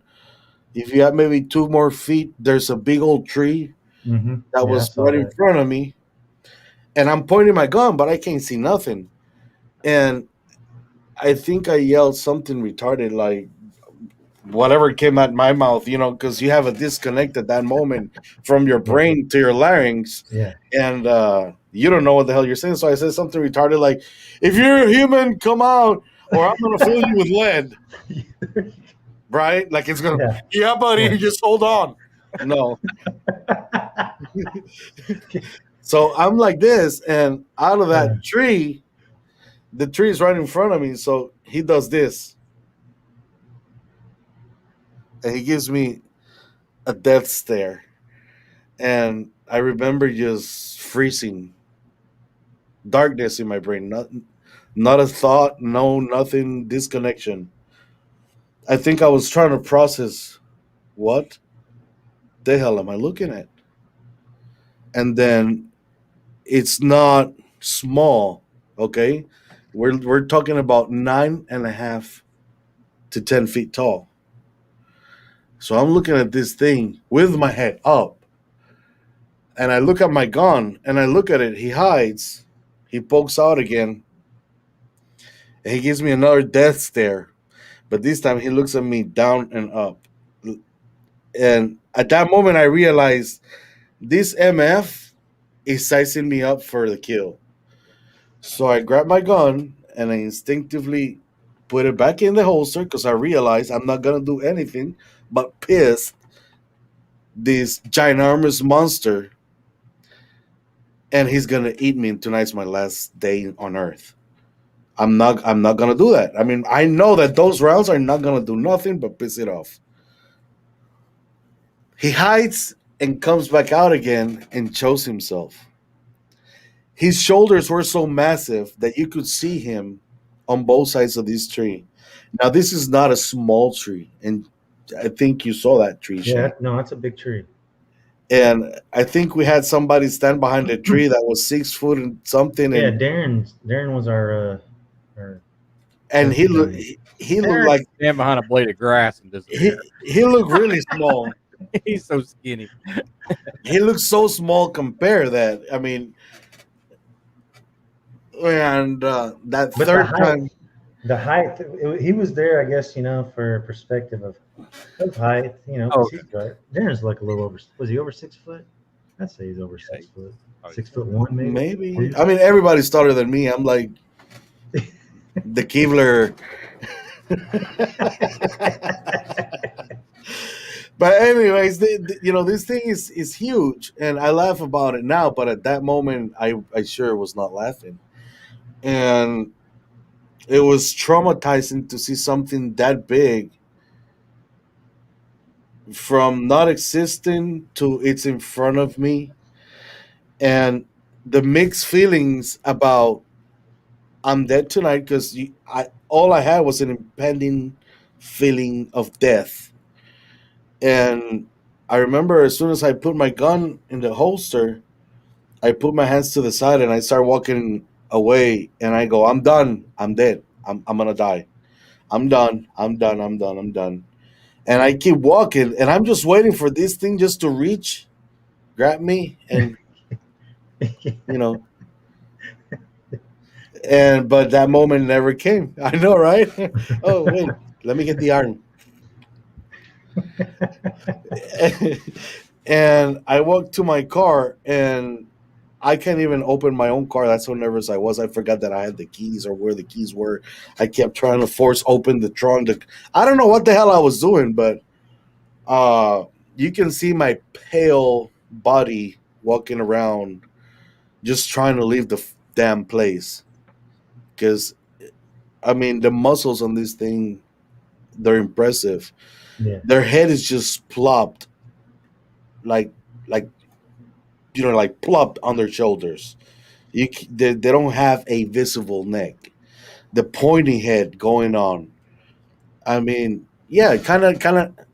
if you have maybe 2 more feet, there's a big old tree that Yeah, I was saw right in that. front of me, and I'm pointing my gun, but I can't see nothing. And I think I yelled something retarded, like whatever came out my mouth, because you have a disconnect at that moment from your Yeah. brain to your larynx, Yeah. and you don't know what the hell you're saying. So I said something retarded, like, "If you're a human, come out, or I'm gonna fill you with lead." Right? Like it's gonna. Yeah. Yeah, buddy, Yeah. just hold on. No. So I'm like this, and out of Yeah. that tree, the tree is right in front of me. So he does this, and he gives me a death stare. And I remember just freezing, darkness in my brain, not a thought, no nothing, disconnection. I think I was trying to process what the hell am I looking at? And then it's not small, okay? We're talking about 9.5 to 10 feet tall. So I'm looking at this thing with my head up, and I look at my gun, and I look at it. He hides, he pokes out again, and he gives me another death stare. But this time he looks at me down and up. And at that moment, I realized this MF is sizing me up for the kill. So I grab my gun and I instinctively put it back in the holster because I realized I'm not gonna do anything but piss this ginormous monster, and he's gonna eat me. And tonight's my last day on Earth. I'm not gonna do that. I mean, I know that those rounds are not gonna do nothing but piss it off. He hides and comes back out again and shows himself. His shoulders were so massive that you could see him on both sides of this tree. Now, this is not a small tree, and I think you saw that tree, Yeah. Shane. No, that's a big tree. And I think we had somebody stand behind the tree that was 6 foot and something, Yeah. and Darren was our and he looked guy. he looked Aaron like stand behind a blade of grass and disappear. he looked really small. He's so skinny. He looked so small compared that. I mean, and that But the third height, time, he was there, I guess, for perspective of height, Oh, because he's right. Darren's like a little over. Was he over 6 foot? I'd say he's over yeah, 6 foot. probably 6'1", maybe. maybe. I mean, everybody's taller than me. I'm like the Keebler. But anyways, this thing is huge, and I laugh about it now. But at that moment, I sure was not laughing, and it was traumatizing to see something that big from not existing to it's in front of me, and the mixed feelings about I'm dead tonight because I all I had was an impending feeling of death. And I remember as soon as I put my gun in the holster, I put my hands to the side and I start walking away. And I go, I'm done. I'm dead. I'm gonna die. I'm done. I'm done. I'm done. I'm done. And I keep walking, and I'm just waiting for this thing just to reach, grab me, and you know. And but that moment never came. I know, right? Oh wait, let me get the iron. And I walked to my car, and I can't even open my own car. That's how nervous I was. I forgot that I had the keys or where the keys were. I kept trying to force open the trunk. I don't know what the hell I was doing, but you can see my pale body walking around, just trying to leave the damn place. Because I mean, the muscles on this thing, they're impressive. Yeah. Their head is just plopped, like like like plopped on their shoulders. They don't have a visible neck. the pointy head going on. I mean, yeah, kind of.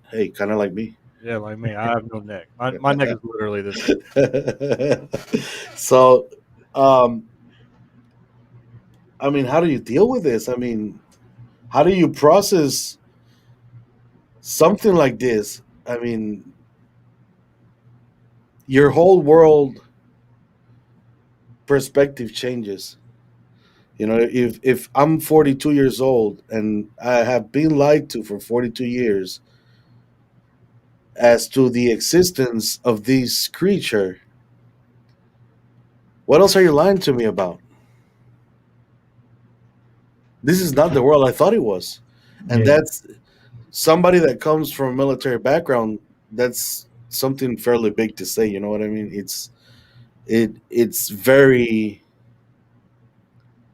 Hey, kind of like me. Yeah, like me. I have no neck. My neck is literally this big. So, um, I mean, how do you deal with this? I mean, how do you process something like this? I mean, your whole world perspective changes. You know, if I'm 42 years old and I have been lied to for 42 years as to the existence of this creature, what else are you lying to me about? This is not the world I thought it was. And Yeah. that's somebody that comes from a military background. That's something fairly big to say, you know what I mean? It's very,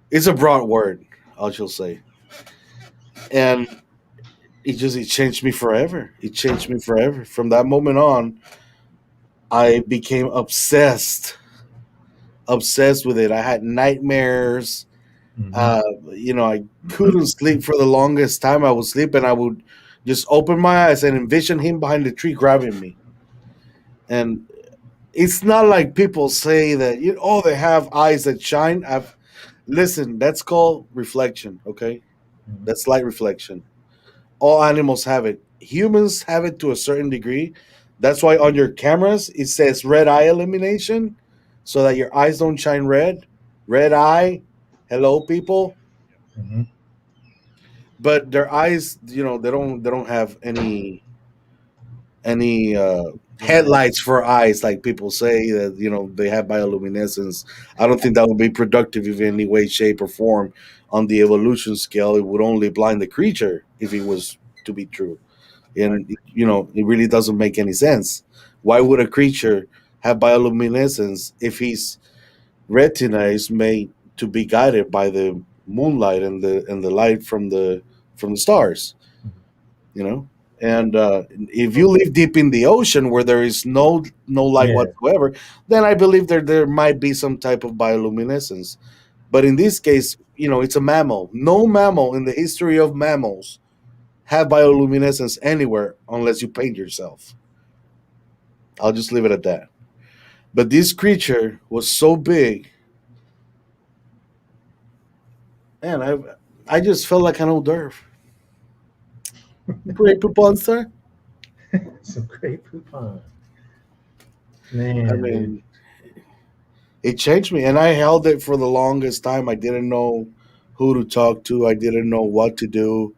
it's a broad word, I shall say. And it changed me forever. It changed me forever. From that moment on, I became obsessed with it. I had nightmares. Hmm. You know, I couldn't sleep for the longest time. I would sleep and I would just open my eyes and envision him behind the tree grabbing me. And it's not like people say that oh, they have eyes that shine. I've listen. That's called reflection. Okay, Hmm. that's light reflection. All animals have it. Humans have it to a certain degree. That's why on your cameras it says red eye elimination, so that your eyes don't shine red. Red eye. Hello, people. Hmm. But their eyes, they don't have any headlights for eyes like people say that they have bioluminescence. I don't think that would be productive in any way, shape, or form on the evolution scale. It would only blind the creature if it was to be true. Right. And it really doesn't make any sense. Why would a creature have bioluminescence if his retina is made to be guided by the moonlight and the light from the stars? you know and if you live deep in the ocean where there is no light Yeah. whatsoever, then I believe there might be some type of bioluminescence. But in this case, it's a mammal. No mammal in the history of mammals have bioluminescence anywhere unless you paint yourself. I'll just leave it at that. But this creature was so big, and I just felt like an hors d'oeuvre. Great monster. Some great poupon. I Man, dude. mean, it changed me, and I held it for the longest time. I didn't know who to talk to. I didn't know what to do.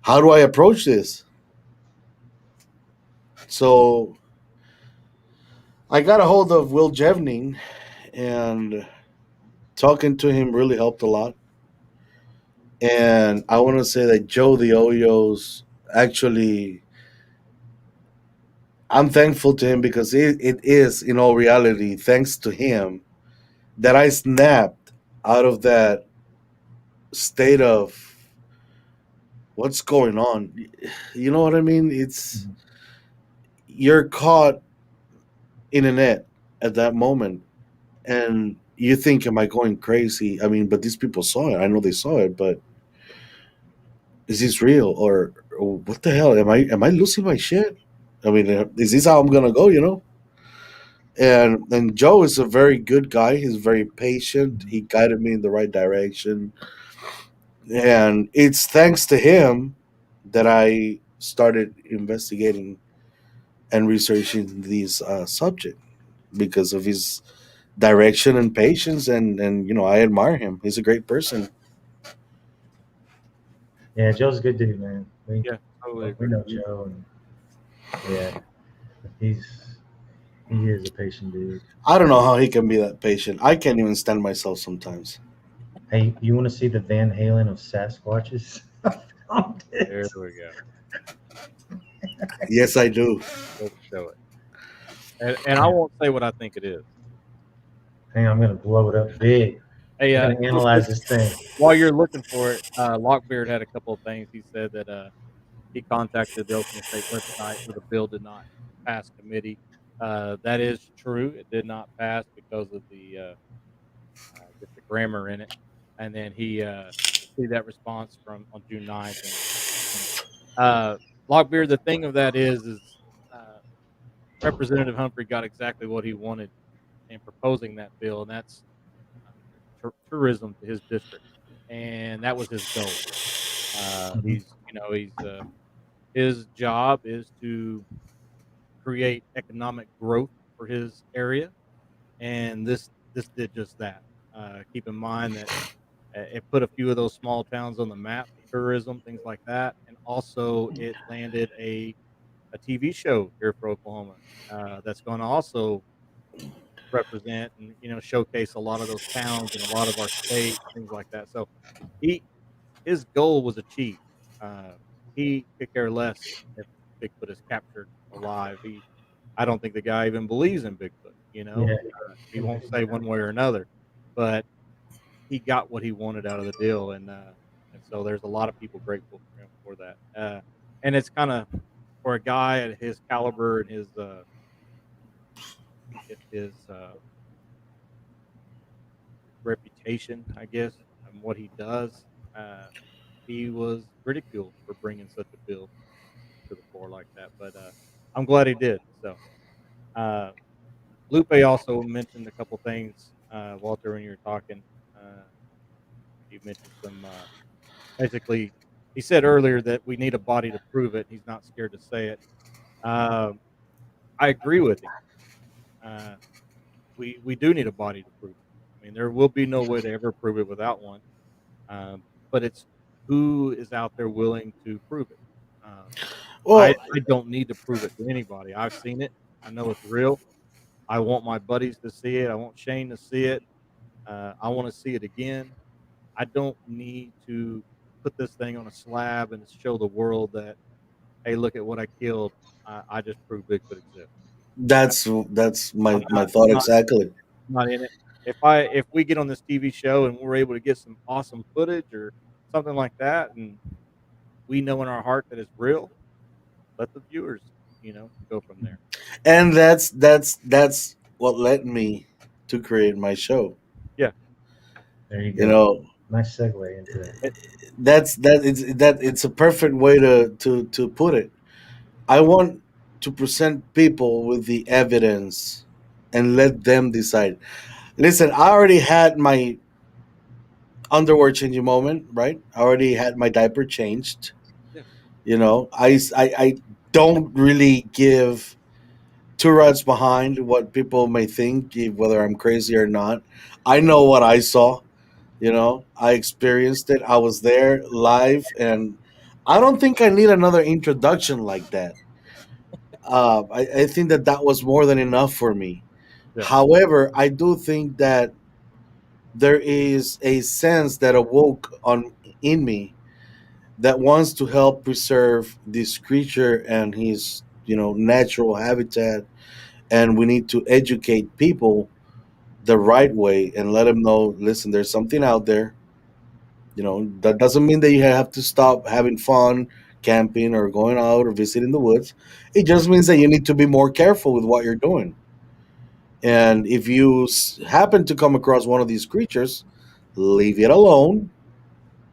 How do I approach this? So I got a hold of Will Jevning, and talking to him really helped a lot. And I want to say that Joe the Oyos actually, I'm thankful to him because it is, in all reality, thanks to him that I snapped out of that state of what's going on. You know what I mean? It's Mhm. you're caught in a net at that moment, and you think, am I going crazy? I mean, but these people saw it. I know they saw it, but is this real, or what the hell? Am I losing my shit? I mean, is this how I'm gonna go? And Joe is a very good guy. He's very patient. He guided me in the right direction, and it's thanks to him that I started investigating and researching these subject, because of his direction and patience, and I admire him. He's a great person. Yeah, Joe's a good dude, man. Yeah, totally We agree. know Joe, and yeah, he's he is a patient dude. I don't know how he can be that patient. I can't even stand myself sometimes. Hey, you want to see the Van Halen of Sasquatches? I found There it. we go. Yes, I do. Let's show it. And I Yeah. won't say what I think it is. Hang on, I'm gonna blow it up big. Hey, I gotta analyze this thing. while you're looking for it, Lockbeard had a couple of things. He said that he contacted the Oklahoma State website, but the bill did not pass committee. That is true. It did not pass because of the just the grammar in it. And then see that response from on June 9th. And uh, Lockbeard, the thing of that is uh, Representative Humphrey got exactly what he wanted in proposing that bill, and that's tourism to his district, and that was his goal. Mhm. He's his job is to create economic growth for his area, and this did just that. Keep in mind that it put a few of those small towns on the map for tourism, things like that, and also it landed a TV show here for Oklahoma that's going to also represent and showcase a lot of those towns and a lot of our state, things like that. So he his goal was achieved. Uh, he could care less if Bigfoot is captured alive. I don't think the guy even believes in Bigfoot. Yeah. He won't say one way or another, but he got what he wanted out of the deal, and so there's a lot of people grateful for him for that. And it's kind of for a guy at his caliber and his reputation, I guess, and what he does. Uh, he was ridiculed for bringing such a bill to the floor like that, but I'm glad he did. So uh, Lupe also mentioned a couple things, Walter, when you were talking. Uh, you mentioned some basically. He said earlier that we need a body to prove it. He's not scared to say it. Um, I agree with him. Uh, we do need a body to prove it. I mean, there will be no way to ever prove it without one. But it's who is out there willing to prove it. Um, Well, I don't need to prove it to anybody. I've seen it. I know it's real. I want my buddies to see it. I want Shane to see it. I want to see it again. I don't need to put this thing on a slab and show the world that, hey, look at what I killed. I just proved Bigfoot exists. that's I'm my not. thought exactly. I'm not in it. If we get on this TV show and we're able to get some awesome footage or something like that, and we know in our heart that it's real, let the viewers, go from there. And that's what led me to create my show. Yeah. There you You go. know, Nice segue into it. It, it's a perfect way to put it. I want to present people with the evidence and let them decide. Listen, I already had my underwear changing moment, right? I already had my diaper changed. yeah. I don't really give two rats behind what people may think, whether I'm crazy or not. I know what I saw. I experienced it. I was there live, and I don't think I need another introduction like that. I think that was more than enough for me. Yeah. However, I do think that there is a sense that awoke on in me that wants to help preserve this creature and his natural habitat, and we need to educate people the right way and let them know, listen, there's something out there. That doesn't mean that you have to stop having fun camping or going out or visiting the woods. It just means that you need to be more careful with what you're doing. And if you happen to come across one of these creatures, leave it alone.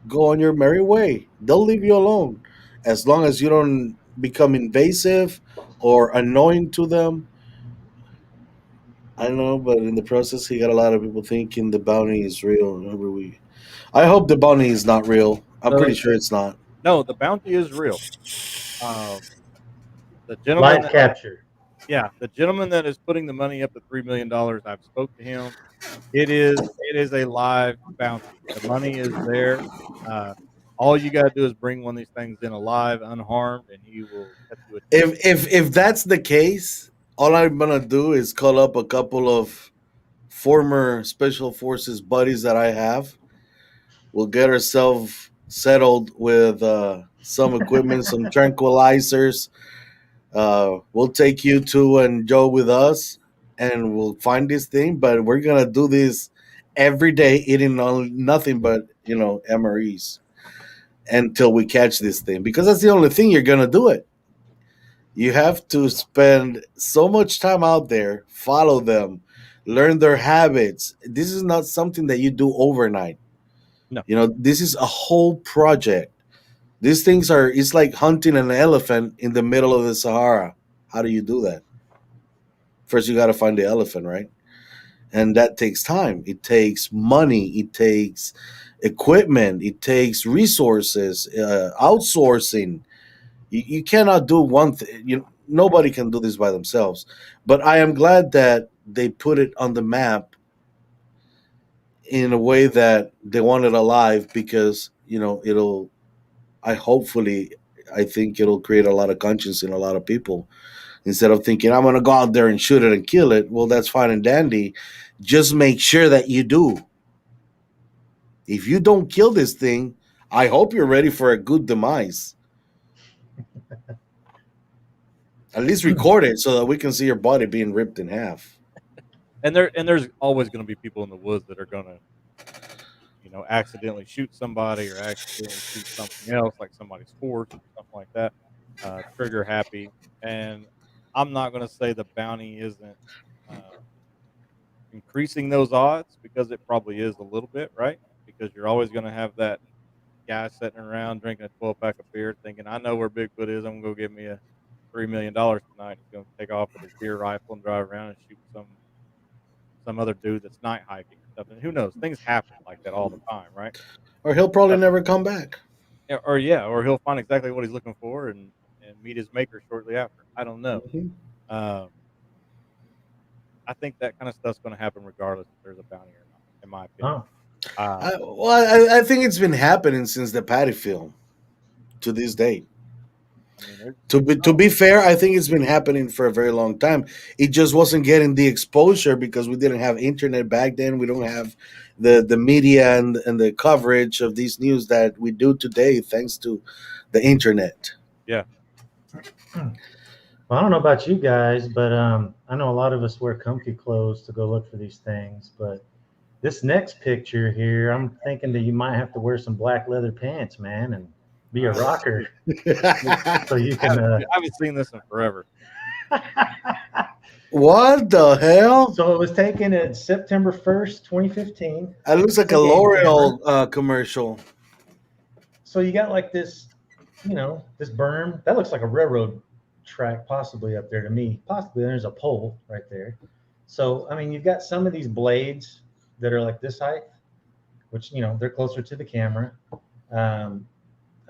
Go on your merry way. They'll leave you alone as long as you don't become invasive or annoying to them. I don't know, but in the process, he got a lot of people thinking the bounty is real every week. I hope the bounty is not real. I'm pretty The sure it's not. No, the bounty is real. Um, the gentleman, Live capture. yeah, the gentleman that is putting the money up to $3 million. I've spoke to him. It is a live bounty. The money is there. Uh, all you got to do is bring one of these things in alive, unharmed, and he will cut you a check. If that's the case, all I'm gonna do is call up a couple of former special forces buddies that I have. We'll get ourselves settled with some equipment, some tranquilizers. We'll take you two and Joe with us, and we'll find this thing. But we're gonna do this every day, eating nothing but MREs until we catch this thing, because that's the only thing you're gonna do it. You have to spend so much time out there, follow them, learn their habits. This is not something that you do overnight. No. You know, this is a whole project. These things are, it's like hunting an elephant in the middle of the Sahara. How do you do that? First, you got to find the elephant, right? And that takes time. It takes money. It takes equipment. It takes resources, outsourcing. You cannot do one thing. Nobody can do this by themselves. But I am glad that they put it on the map in a way that they want it alive because it'll. I hopefully I think it'll create a lot of conscience in a lot of people instead of thinking I'm going to go out there and shoot it and kill it. Well, that's fine and dandy. Just make sure that you do. If you don't kill this thing, I hope you're ready for a good demise. At least record it so that we can see your body being ripped in half. And there's always going to be people in the woods that are going to, accidentally shoot somebody or accidentally shoot something else, like somebody's horse or something like that. Trigger happy, and I'm not going to say the bounty isn't increasing those odds because it probably is a little bit, right? Because you're always going to have that guy sitting around drinking a 12-pack of beer, thinking, "I know where Bigfoot is. I'm going to go get me a $3 million tonight." He's going to take off with his deer rifle and drive around and shoot some other dude that's night hiking or something. Who knows? Things happen like that all the time, right? Or he'll probably never come back. Or he'll find exactly what he's looking for and meet his maker shortly after. I don't know. I think that kind of stuff's going to happen regardless if there's a bounty or not, in my opinion. I think it's been happening since the Patty film to this day. To be fair, I think it's been happening for a very long time. It just wasn't getting the exposure because we didn't have internet back then. We don't have the media and the coverage of these news that we do today, thanks to the internet. Yeah. Well, I don't know about you guys, but I know a lot of us wear comfy clothes to go look for these things. But this next picture here, I'm thinking that you might have to wear some black leather pants, man, and be a rocker. So you can. I haven't seen this in forever. What the hell? So it was taken at September 1st, 2015. It looks like a L'Oreal commercial. So you got like this, this berm. That looks like a railroad track possibly up there to me. Possibly there's a pole right there. So, I mean, you've got some of these blades that are like this height, which, they're closer to the camera.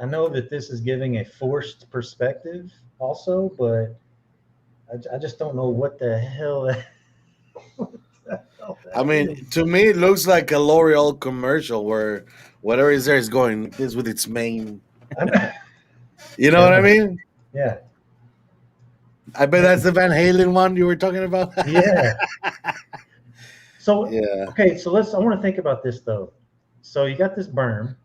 I know that this is giving a forced perspective also, but I just don't know what the hell. I mean, to me, it looks like a L'Oreal commercial where whatever is there is going like this with its mane. You know what I mean? Yeah. I bet that's the Van Halen one you were talking about. Yeah. So, yeah. Okay, so I want to think about this though. So you got this berm,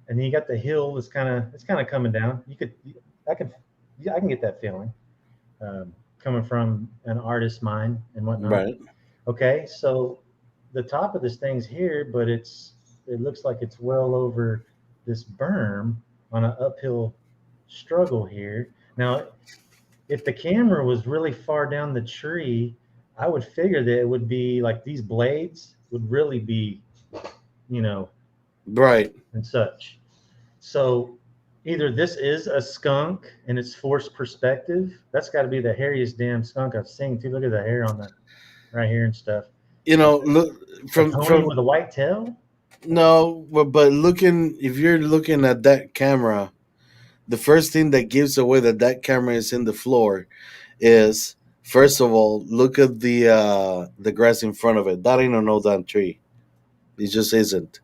and then you got the hill that's kind of coming down. I can get that feeling coming from an artist's mind and whatnot. Right. Okay, so the top of this thing's here, but it looks like it's well over this berm on an uphill struggle here. Now, if the camera was really far down the tree, I would figure that it would be like these blades would really be, right, and such. So either this is a skunk and it's forced perspective. That's got to be the hairiest damn skunk I've seen too. Look at the hair on that right here and stuff. Look from with a white tail. No, but if you're looking at that camera, the first thing that gives away that camera is in the floor is, first of all, look at the grass in front of it. That ain't no damn tree. It just isn't.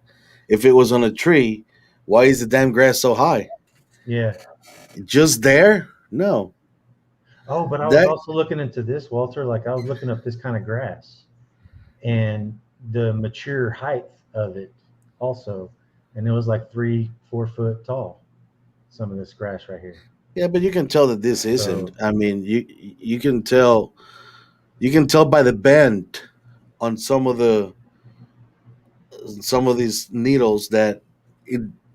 If it was on a tree, why is the damn grass so high? Yeah. Just there? No. Oh, but I was also looking into this, Walter. Like I was looking up this kind of grass and the mature height of it also. And it was like 3-4 foot tall. Some of this grass right here. Yeah, but you can tell that this isn't. I mean, you can tell by the bend on some of these needles that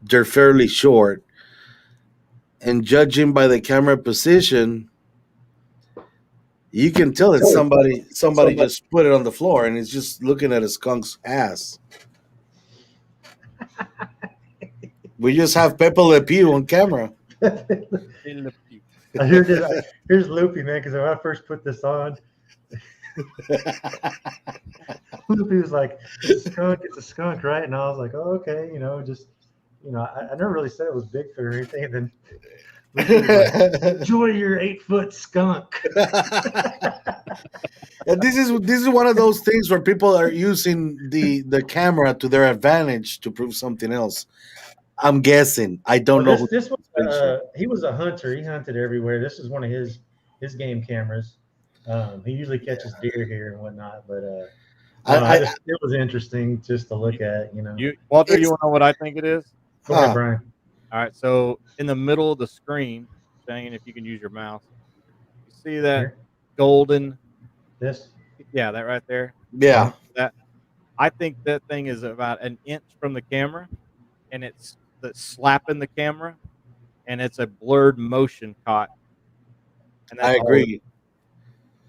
they're fairly short, and judging by the camera position, you can tell that somebody just put it on the floor and is just looking at a skunk's ass. We just have Pepe Le Pew on camera. Here's Loopy, man, because when I first put this on, Loopy was like, it's a skunk, right? And I was like, oh, okay, I never really said it was Bigfoot or anything. And then Loopy was like, enjoy your 8-foot skunk. And this is one of those things where people are using the camera to their advantage to prove something else. I'm guessing. I don't know. This was he was a hunter. He hunted everywhere. This is one of his game cameras. He usually catches deer here and whatnot, but it was interesting just to look at. Walter, you want to know what I think it is? Go ahead, Brian. All right, so in the middle of the screen, Shane, if you can use your mouse, you see that Here? golden. This? Yeah, that right there. Yeah. That I think that thing is about an inch from the camera, and it's slapping the camera, and it's a blurred motion caught. And I agree.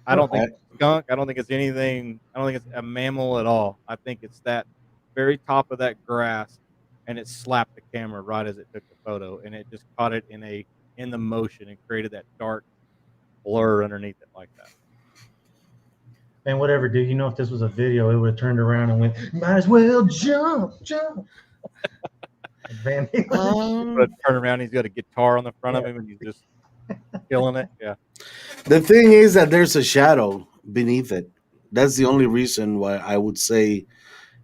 I don't think it's a skunk. I don't think it's anything. I don't think it's a mammal at all. I think it's that very top of that grass, and it slapped the camera right as it took the photo, and it just caught it in the motion and created that dark blur underneath it like that. And whatever, dude. If this was a video, it would have turned around and went, might as well jump. But turn around, he's got a guitar on the front of him, and he's just killing it. Yeah. The thing is that there's a shadow beneath it. That's the only reason why I would say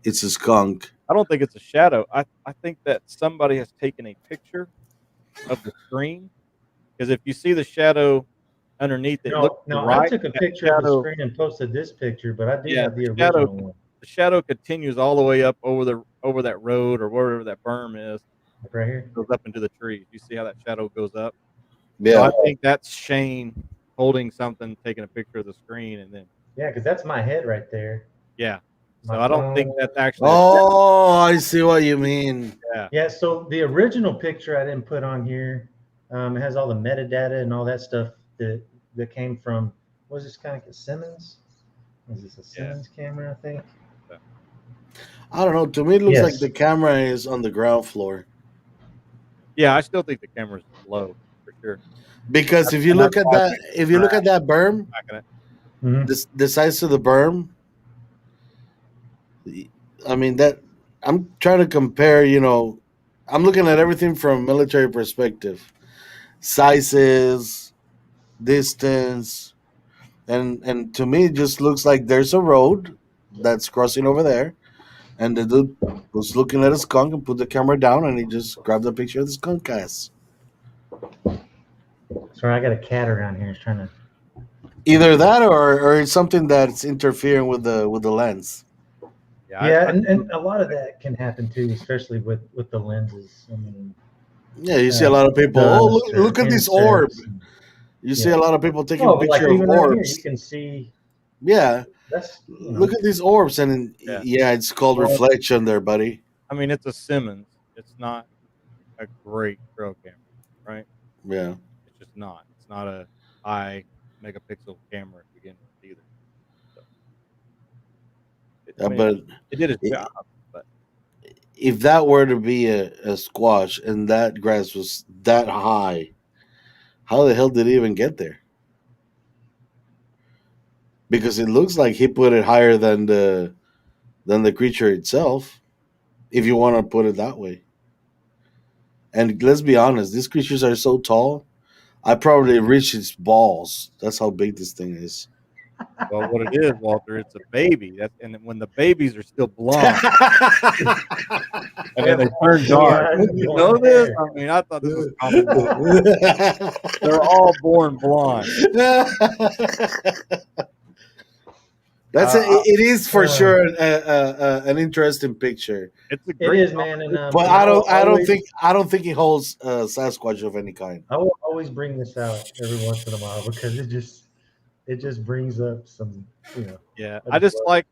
it's a skunk. I don't think it's a shadow. I think that somebody has taken a picture of the screen, because if you see the shadow underneath it, I took a picture of the screen and posted this picture, but I did have the original one. The shadow continues all the way up over that road or wherever that berm is. Right here. It goes up into the trees. You see how that shadow goes up? Yeah. So I think that's Shane holding something, taking a picture of the screen, and then. Yeah, because that's my head right there. Yeah. So I don't think that's actually. Oh, I see what you mean. Yeah. Yeah. So the original picture I didn't put on here. It has all the metadata and all that stuff that came from. Was this kind of Simmons? Was this a Simmons camera? I think. I don't know. To me, it looks like the camera is on the ground floor. Yeah, I still think the camera's low for sure. Because if you look at that berm, the size of the berm, I mean that I'm trying to compare. I'm looking at everything from a military perspective, sizes, distance, and to me, it just looks like there's a road that's crossing over there. And the dude was looking at a skunk and put the camera down, and he just grabbed a picture of the skunk ass. Sorry, I got a cat around here. He's trying to. Either that, or it's something that's interfering with the lens. Yeah, and a lot of that can happen too, especially with the lenses. I mean. Yeah, you see a lot of people. Look at this orb. You see a lot of people taking a picture of orbs. Right here, you can see. Yeah. Look at these orbs, and it's called reflection there, buddy. I mean, it's a Simmons. It's not a great trail camera, right? Yeah. It's just not. It's not a high megapixel camera to begin with either. So, but it did its job. But if that were to be a squash and that grass was that high, how the hell did it even get there? Because it looks like he put it higher than the creature itself, if you want to put it that way. And let's be honest, these creatures are so tall, I probably reached its balls. That's how big this thing is. Well, what it is, Walter, it's a baby. And when the babies are still blonde, and then they turn dark. You know this? I mean, I thought this was common. They're all born blonde. It is for sure an interesting picture. It's a great. It is, man. And, but I don't think he holds Sasquatch of any kind. I will always bring this out every once in a while because it just brings up some, Yeah, I just like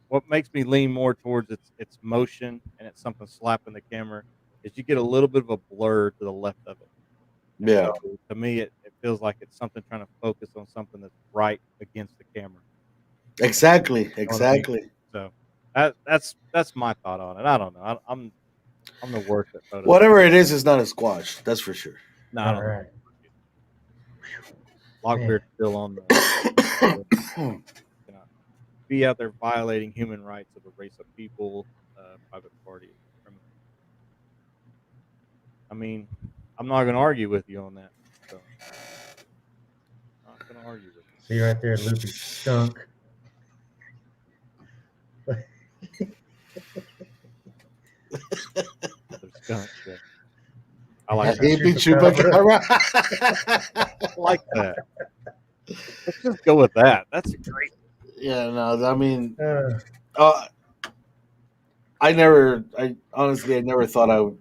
what makes me lean more towards its motion, and it's something slapping the camera. Is you get a little bit of a blur to the left of it. And yeah. So to me, it feels like it's something trying to focus on something that's right against the camera. Exactly. So that's my thought on it. I don't know. I'm the worst at photos. Whatever it is, it's not a squash. That's for sure. No, I All don't. right. Lockbeard's still on the. Cannot be out there violating human rights of a race of people, private party. Criminal. I mean, I'm not going to argue with you on that. So, not going to argue with you. See right there, Loopy skunk. There's skunk. Yeah. I like that. Baby Chupacabra. chupacabra. I like that. Let's just go with that. That's a great. Yeah, no, I mean, Uh, I honestly, I never thought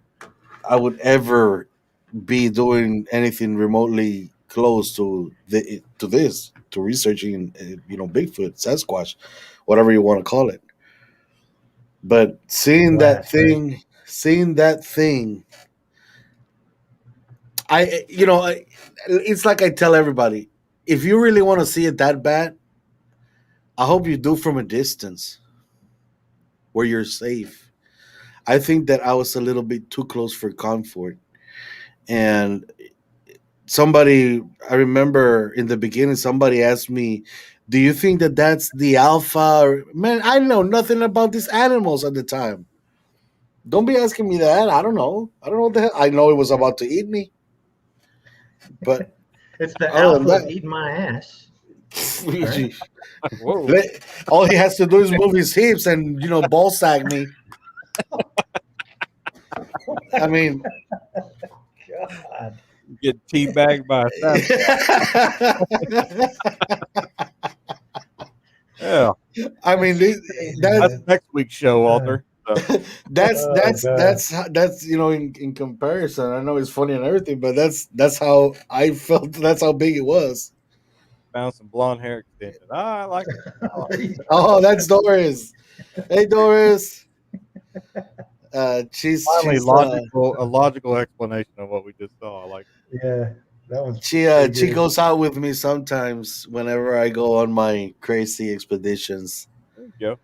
I would ever be doing anything remotely close to researching, Bigfoot, Sasquatch, whatever you want to call it. But Blast, seeing that thing, it's like I tell everybody, if you really want to see it that bad, I hope you do from a distance where you're safe. I think that I was a little bit too close for comfort. And I remember in the beginning, somebody asked me, do you think that that's the alpha? Man, I know nothing about these animals at the time. Don't be asking me that. I don't know. I don't know what the hell. I know it was about to eat me. But it's the other than alpha that, eating my ass. Whoa. all he has to do is move his hips and, ball sag me. I mean, God. Get teabagged by a Sasquatch. Yeah. I mean, That's next week's show, Walter. So, that's Oh, that's God. that's in comparison. I know it's funny and everything, but that's how I felt. That's how big it was. found some blonde hair extension. I like it. Oh, that's Doris. Hey, Doris. She's Finally, she's a logical explanation of what we just saw. I like it. Yeah, that was. she pretty she good. goes out with me sometimes whenever I go on my crazy expeditions. There you go.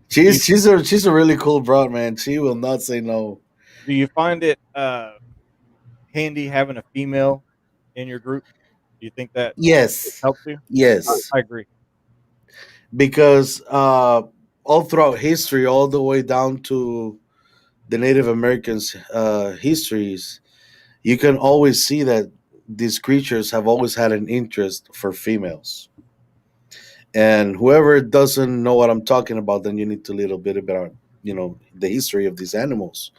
She's a really cool broad, man. She will not say no. Do you find it handy having a female in your group? Do you think that Yes, helps you? yes. I agree. Because all throughout history, all the way down to the Native Americans' histories, you can always see that these creatures have always had an interest for females. And whoever doesn't know what I'm talking about, then you need to little bit about the history of these animals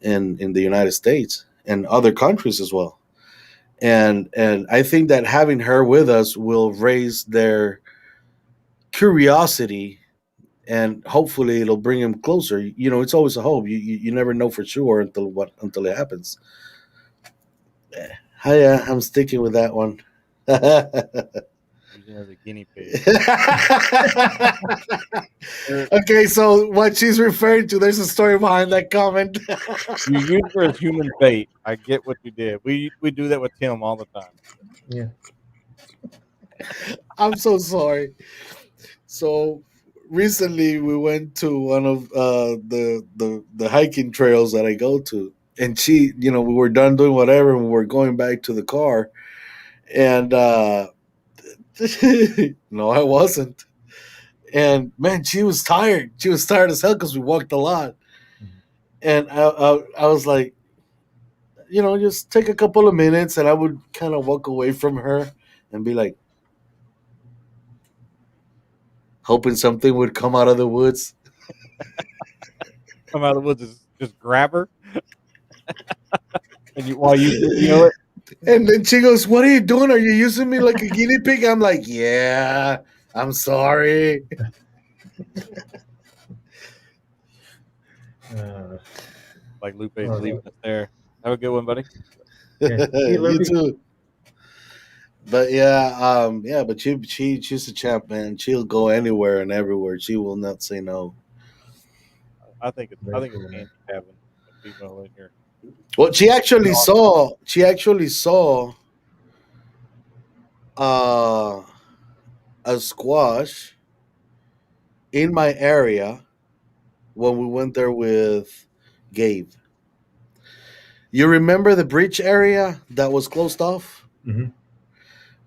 in the United States and other countries as well. And I think that having her with us will raise their curiosity, and hopefully it'll bring them closer. It's always a hope. You never know for sure until it happens. I'm sticking with that one. Using it as a guinea pig. Okay, so what she's referring to, there's a story behind that comment. You use her as human bait. I get what you did. We do that with Tim all the time. Yeah. I'm so sorry. So recently we went to one of the hiking trails that I go to, and we were done doing whatever, and we were going back to the car, and no, I wasn't. And man, she was tired. She was tired as hell because we walked a lot. And I was like, just take a couple of minutes, and I would kind of walk away from her and be like, hoping something would come out of the woods. Come out of the woods, just grab her, and while you video it. And then she goes, "What are you doing? Are you using me like a guinea pig?" I'm like, "Yeah, I'm sorry." Like Lupe's leaving us there. Have a good one, buddy. You too. But yeah, but she's a champ, man. She'll go anywhere and everywhere. She will not say no. I think it's handy having a female in here. Well, she actually saw a squash in my area when we went there with gave. You remember the bridge area that was closed off? Hmm.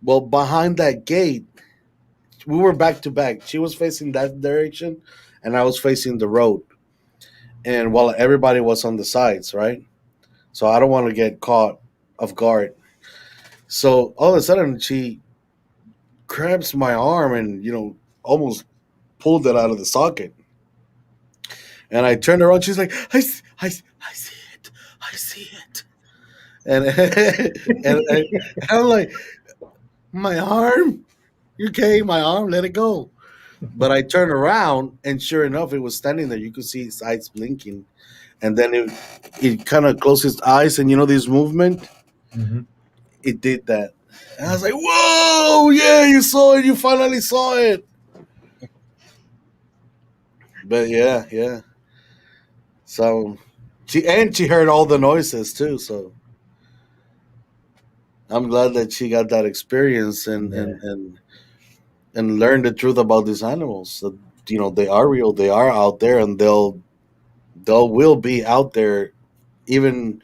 Well, behind that gate, we were back to back. She was facing that direction, and I was facing the road. And while everybody was on the sides, right? So I don't want to get caught off guard. So all of a sudden, she grabs my arm and almost pulled it out of the socket. And I turned around. She's like, I see it, I see it. And and I'm like, my arm, you okay? My arm, let it go. But I turned around, and sure enough, it was standing there. You could see its eyes blinking, and then it kind of closed its eyes, and this movement, Hmm. it did that. And I was like, whoa, yeah, you saw it. You finally saw it. But yeah, yeah. So she heard all the noises too. So I'm glad that she got that experience and Yeah. and learned the truth about these animals. That they are real. They are out there, and they'll will be out there even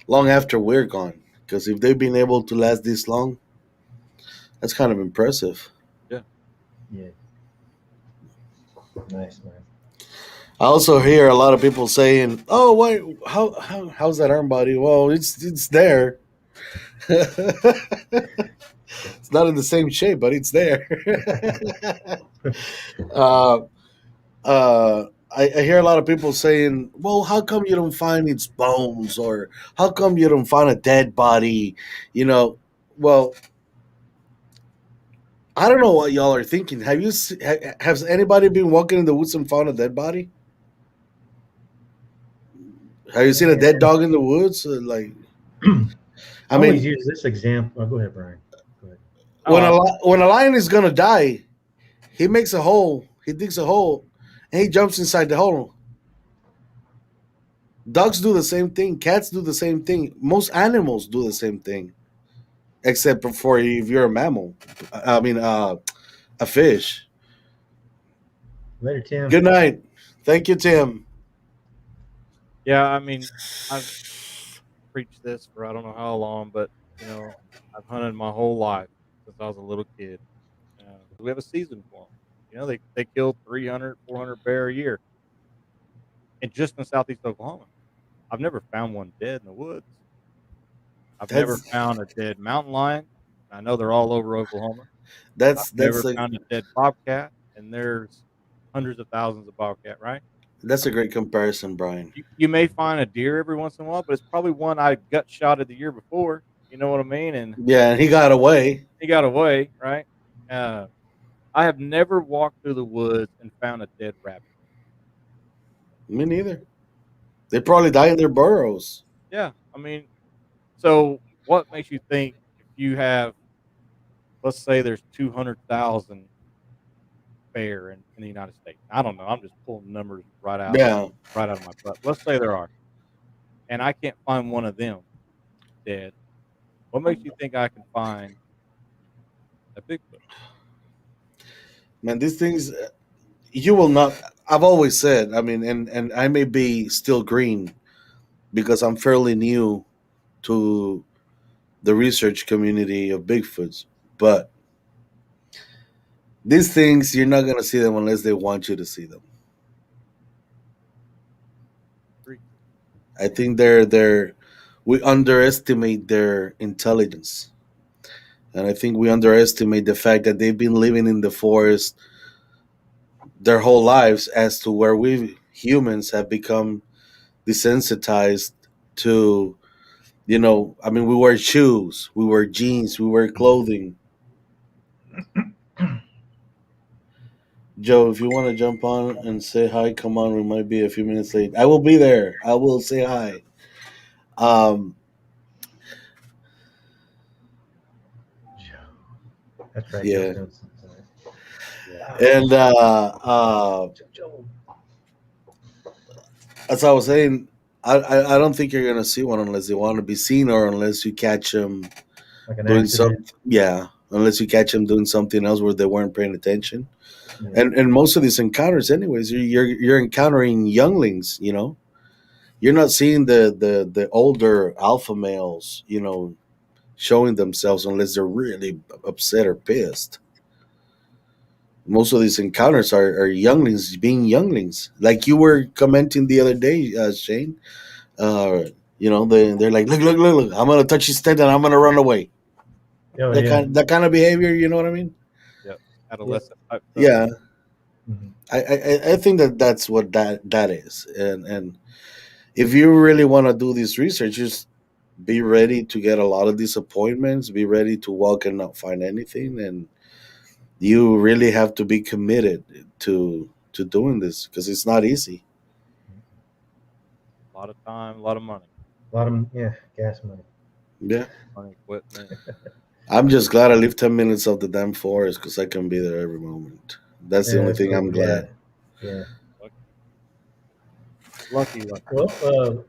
long after we're gone. Because if they've been able to last this long, that's kind of impressive. Yeah. Yeah. Nice, man. I also hear a lot of people saying, "Oh, why? How's that arm body?" Well, it's there. It's not in the same shape, but it's there. uh, I hear a lot of people saying, "Well, how come you don't find its bones, or how come you don't find a dead body?" You know, well, I don't know what y'all are thinking. Has anybody been walking in the woods and found a dead body? Have you seen a dead dog in the woods? Like, I I always mean, use this example. Oh, go ahead, Brian. Go ahead. when a lion is gonna die, he makes a hole, he digs a hole, and he jumps inside the hole. Dogs do the same thing. Cats do the same thing. Most animals do the same thing, except for if you're a mammal. I mean, a fish. Later, Tim. Good night. Thank you, Tim. Yeah, I mean, I've preached this for I don't know how long, but you know, I've hunted my whole life since I was a little kid. We have a season for them. You know, they kill 300, 400 bear a year, and just in southeast Oklahoma. I've never found one dead in the woods. I've never That's found a dead mountain lion. I know they're all over Oklahoma. I've that's never a found a dead bobcat, and there's hundreds of thousands of bobcat, right? that's a great comparison, Brian. You may find a deer every once in a while, but it's probably one I gut shotted the year before. You know what I mean? And Yeah, and he got away. he got away, right? Uh, I have never walked through the woods and found a dead rabbit. Me neither. They probably die in their burrows. Yeah, I mean, so what makes you think if you have, let's say, there's 200,000 bear in the United States? I don't know. I'm just pulling numbers Yeah, right out of my butt. Let's say there are, and I can't find one of them dead. What makes you think I can find a Bigfoot? man, these things you will not. I've always said. I mean, and I may be still green because I'm fairly new to the research community of Bigfoots, but these things you're not gonna see them unless they want you to see them. Three. I think they're we underestimate their intelligence, and I think we underestimate the fact that they've been living in the forest their whole lives, as to where we humans have become desensitized to. I mean, we wear shoes, we wear jeans, we wear clothing. Joe, if you want to jump on and say hi, come on. We might be a few minutes late. I will be there. I will say hi. Um, That's right. yeah, Joe Johnson. and Joe. as I was saying, I don't think you're gonna see one unless they want to be seen, or unless you catch them Like an doing accident. some. Yeah, unless you catch them doing something else where they weren't paying attention. Yeah. And most of these encounters, anyways, you're encountering younglings. you're not seeing the older alpha males, you know, showing themselves unless they're really upset or pissed. Most of these encounters are younglings being younglings. Like you were commenting the other day, Shane. Uh, you know, they're like, look, I'm gonna touch his tent and I'm gonna run away. Oh yeah. That kind of behavior, you know what I mean? Yep. Adolescent type stuff. Yeah, Mhm. I think that's what that is, and if you really want to do this research, just be ready to get a lot of disappointments. Be ready to walk and not find anything, and you really have to be committed to doing this because it's not easy. A lot of time, a lot of money, A lot of gas money. Yeah, money, equipment. I'm just glad I live 10 minutes off the damn forest because I can be there every moment. That's the Yeah, only that's thing cool. I'm glad. Yeah. Lucky, lucky. Well,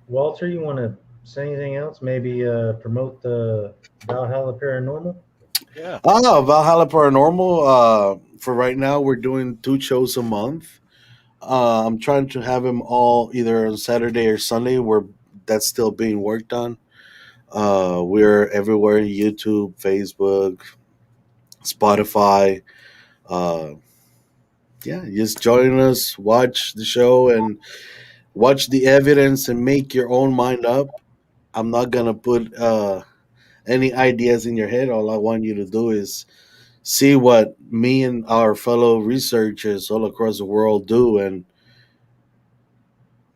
Walter, you want to say anything else? Maybe promote the Valhalla Paranormal? Yeah. Ah, Valhalla Paranormal. For right now, we're doing 2 shows a month. I'm trying to have them all either on Saturday or Sunday. Where that's still being worked on. We're everywhere: YouTube, Facebook, Spotify. Uh, yeah, just join us, watch the show, and watch the evidence, and make your own mind up. I'm not gonna put any ideas in your head. All I want you to do is see what me and our fellow researchers all across the world do. And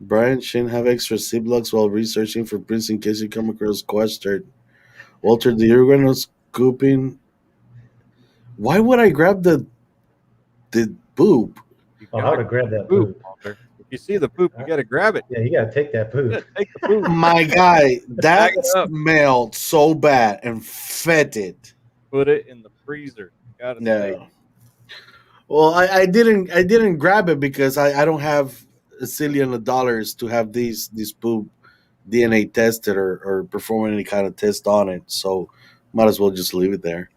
Brian shouldn't have extra ziplocs while researching for prints in case you come across Question. Walter, do you going to scooping? Why would I grab the boob? You Oh, I gotta would have grabbed that poop, poop. Walter. If you see the poop, you gotta grab it. Yeah, you got to take that Yeah, poop. take the poop, My guy, bag that it up, smelled so bad and fetid. put it in the freezer. Gotta stay. No. Well, I didn't grab it because I don't have a zillion of dollars to have these poop DNA tested or perform any kind of test on it. So might as well just leave it there.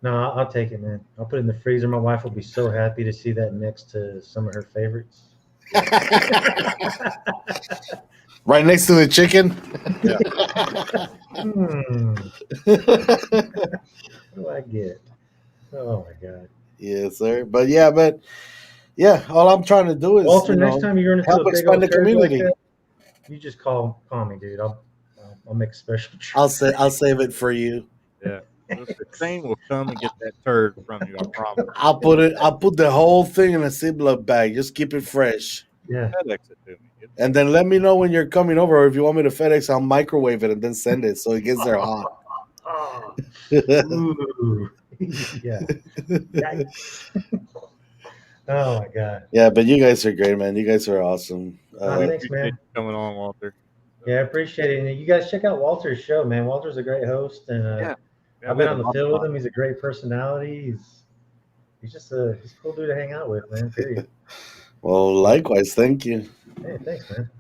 No, I'll take it, man. I'll put it in the freezer. My wife will be so happy to see that next to some of her favorites. Right next to the chicken. What do I get? Oh my god. Yes, sir. But yeah, all I'm trying to do is Walter, next time you run into help a big expand old the turd like community. that, you just call me, dude. I'll make a special treat. I'll save it for you. Yeah. Mr. Shane will come and get that turd from you. I promise. I'll put the whole thing in a Ziploc bag. Just keep it fresh. Yeah. FedEx it to me. And then let me know when you're coming over, or if you want me to FedEx, I'll microwave it and then send it so it gets there hot. Oh. Ooh. Yeah. Yikes. Oh my god. Yeah, but you guys are great, man. You guys are awesome. Thanks, Appreciate man. you coming on, Walter. Yeah, I appreciate it. And you guys check out Walter's show, man. Walter's a great host, and Yeah. I've we been had on a the lot of field with fun. him. He's a great personality. He's just he's a cool dude to hang out with, man. Period. Well, likewise, thank you. Hey, thanks, man.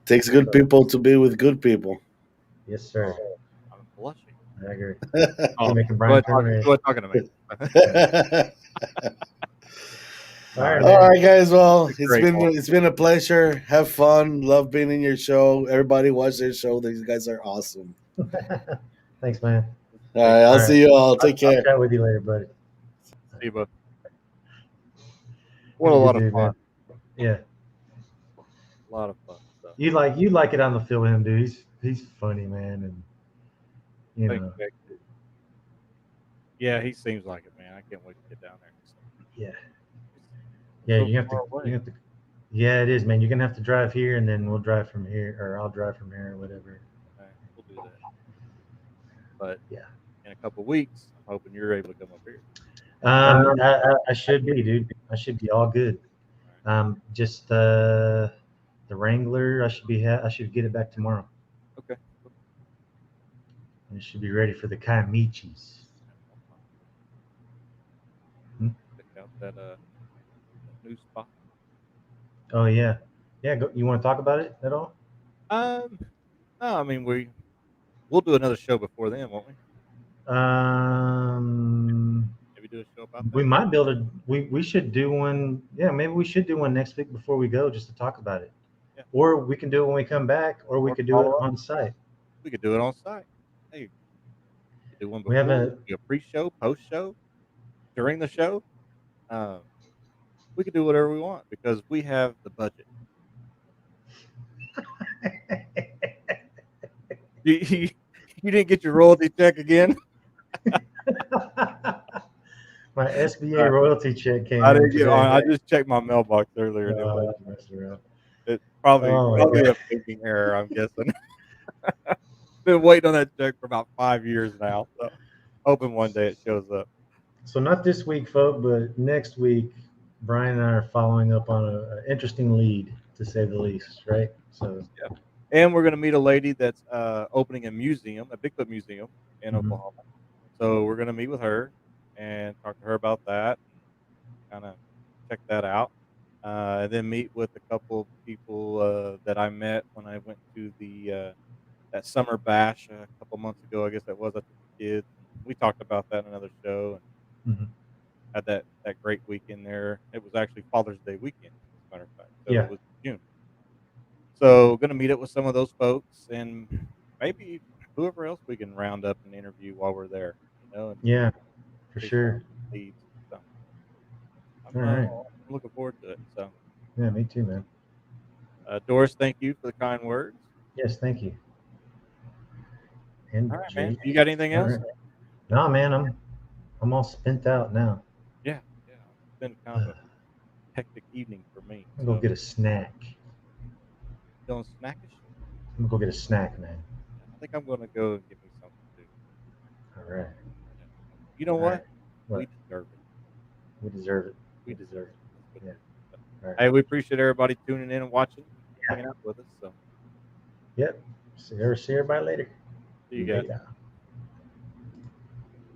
Takes good people to be with good people. Yes, sir. I'm blushing. I agree. Oh, You're making go Brian ahead, turn red. talking to me. All right, All man. right, guys. Well, Great, Walter. it's been a pleasure. Have fun. Love being in your show. Everybody watch their show. These guys are awesome. Thanks, man. All right, I'll All right. see you all. Take I'll care. chat with you later, buddy. See you, bud. What He's a good lot of dude, fun. man. Yeah. A lot of fun stuff. You like it on the field with him, dude. He's funny, man, and you Thank know, you, Vic. Yeah, he seems like it, man. I can't wait to get down there. yeah, It's yeah. so You have far to, away. you have to. Yeah, it is, man. You're gonna have to drive here, and then we'll drive from here, or I'll drive from here, or whatever. Okay, we'll do that. But Yeah. in a couple of weeks, I'm hoping you're able to come up here. I should be, dude. I should be all good. Just the Wrangler. I should get it back tomorrow. Okay. And it should be ready for the Kaimichis. Check out that new spot. Oh yeah, yeah. Go, you want to talk about it at all? No, I mean we'll do another show before then, won't we? Um, Maybe do a show about We that. might be able to. We should do one. Yeah, maybe we should do one next week before we go, just to talk about it. Yeah. Or we can do it when we come back, or we Or could do it follow up. on site. We could do it on site. Hey, we could do one We have before, we a. could do a pre-show, post-show, during the show. Um, we could do whatever we want because we have the budget. You didn't get your royalty check again? My SBA royalty check came I in didn't get. today. I just checked my mailbox earlier. And You messed around. it's probably Oh. a banking error. I'm guessing. Been waiting on that check for about 5 years now. So hoping one day it shows up. So not this week, folks, but next week, Brian and I are following up on an interesting lead, to say the least, right? So And we're gonna meet a lady that's opening a museum, a Bigfoot museum in Mhm. Oklahoma. So we're gonna meet with her and talk to her about that, kind of check that out. And then meet with a couple of people that I met when I went to the that summer bash a couple months ago. I guess that was. I took the kids. We talked about that in another show and Mhm. had that great weekend there. It was actually Father's Day weekend, as a matter of fact. So Yeah. it was June. So gonna meet up with some of those folks and maybe whoever else we can round up and interview while we're there. And Yeah, for chase sure. down leads. So All right. I'm looking forward to it. So Yeah, me too, man. Doris, thank you for the kind words. Yes, thank you. And All right, Jake. man. You got anything All else? right. No, man, I'm all spent out now. Yeah. It's been kind of a hectic evening for me. I'm gonna go get a snack. Feeling snackish? I'm gonna go get a snack, man. I think I'm gonna go and get me something too. All right. You know All what? right. What? We deserve it. We deserve it. We deserve it. Yeah. All right. Hey, we appreciate everybody tuning in and watching, hanging out with us. So Yep. See everybody later. see you guys. Later.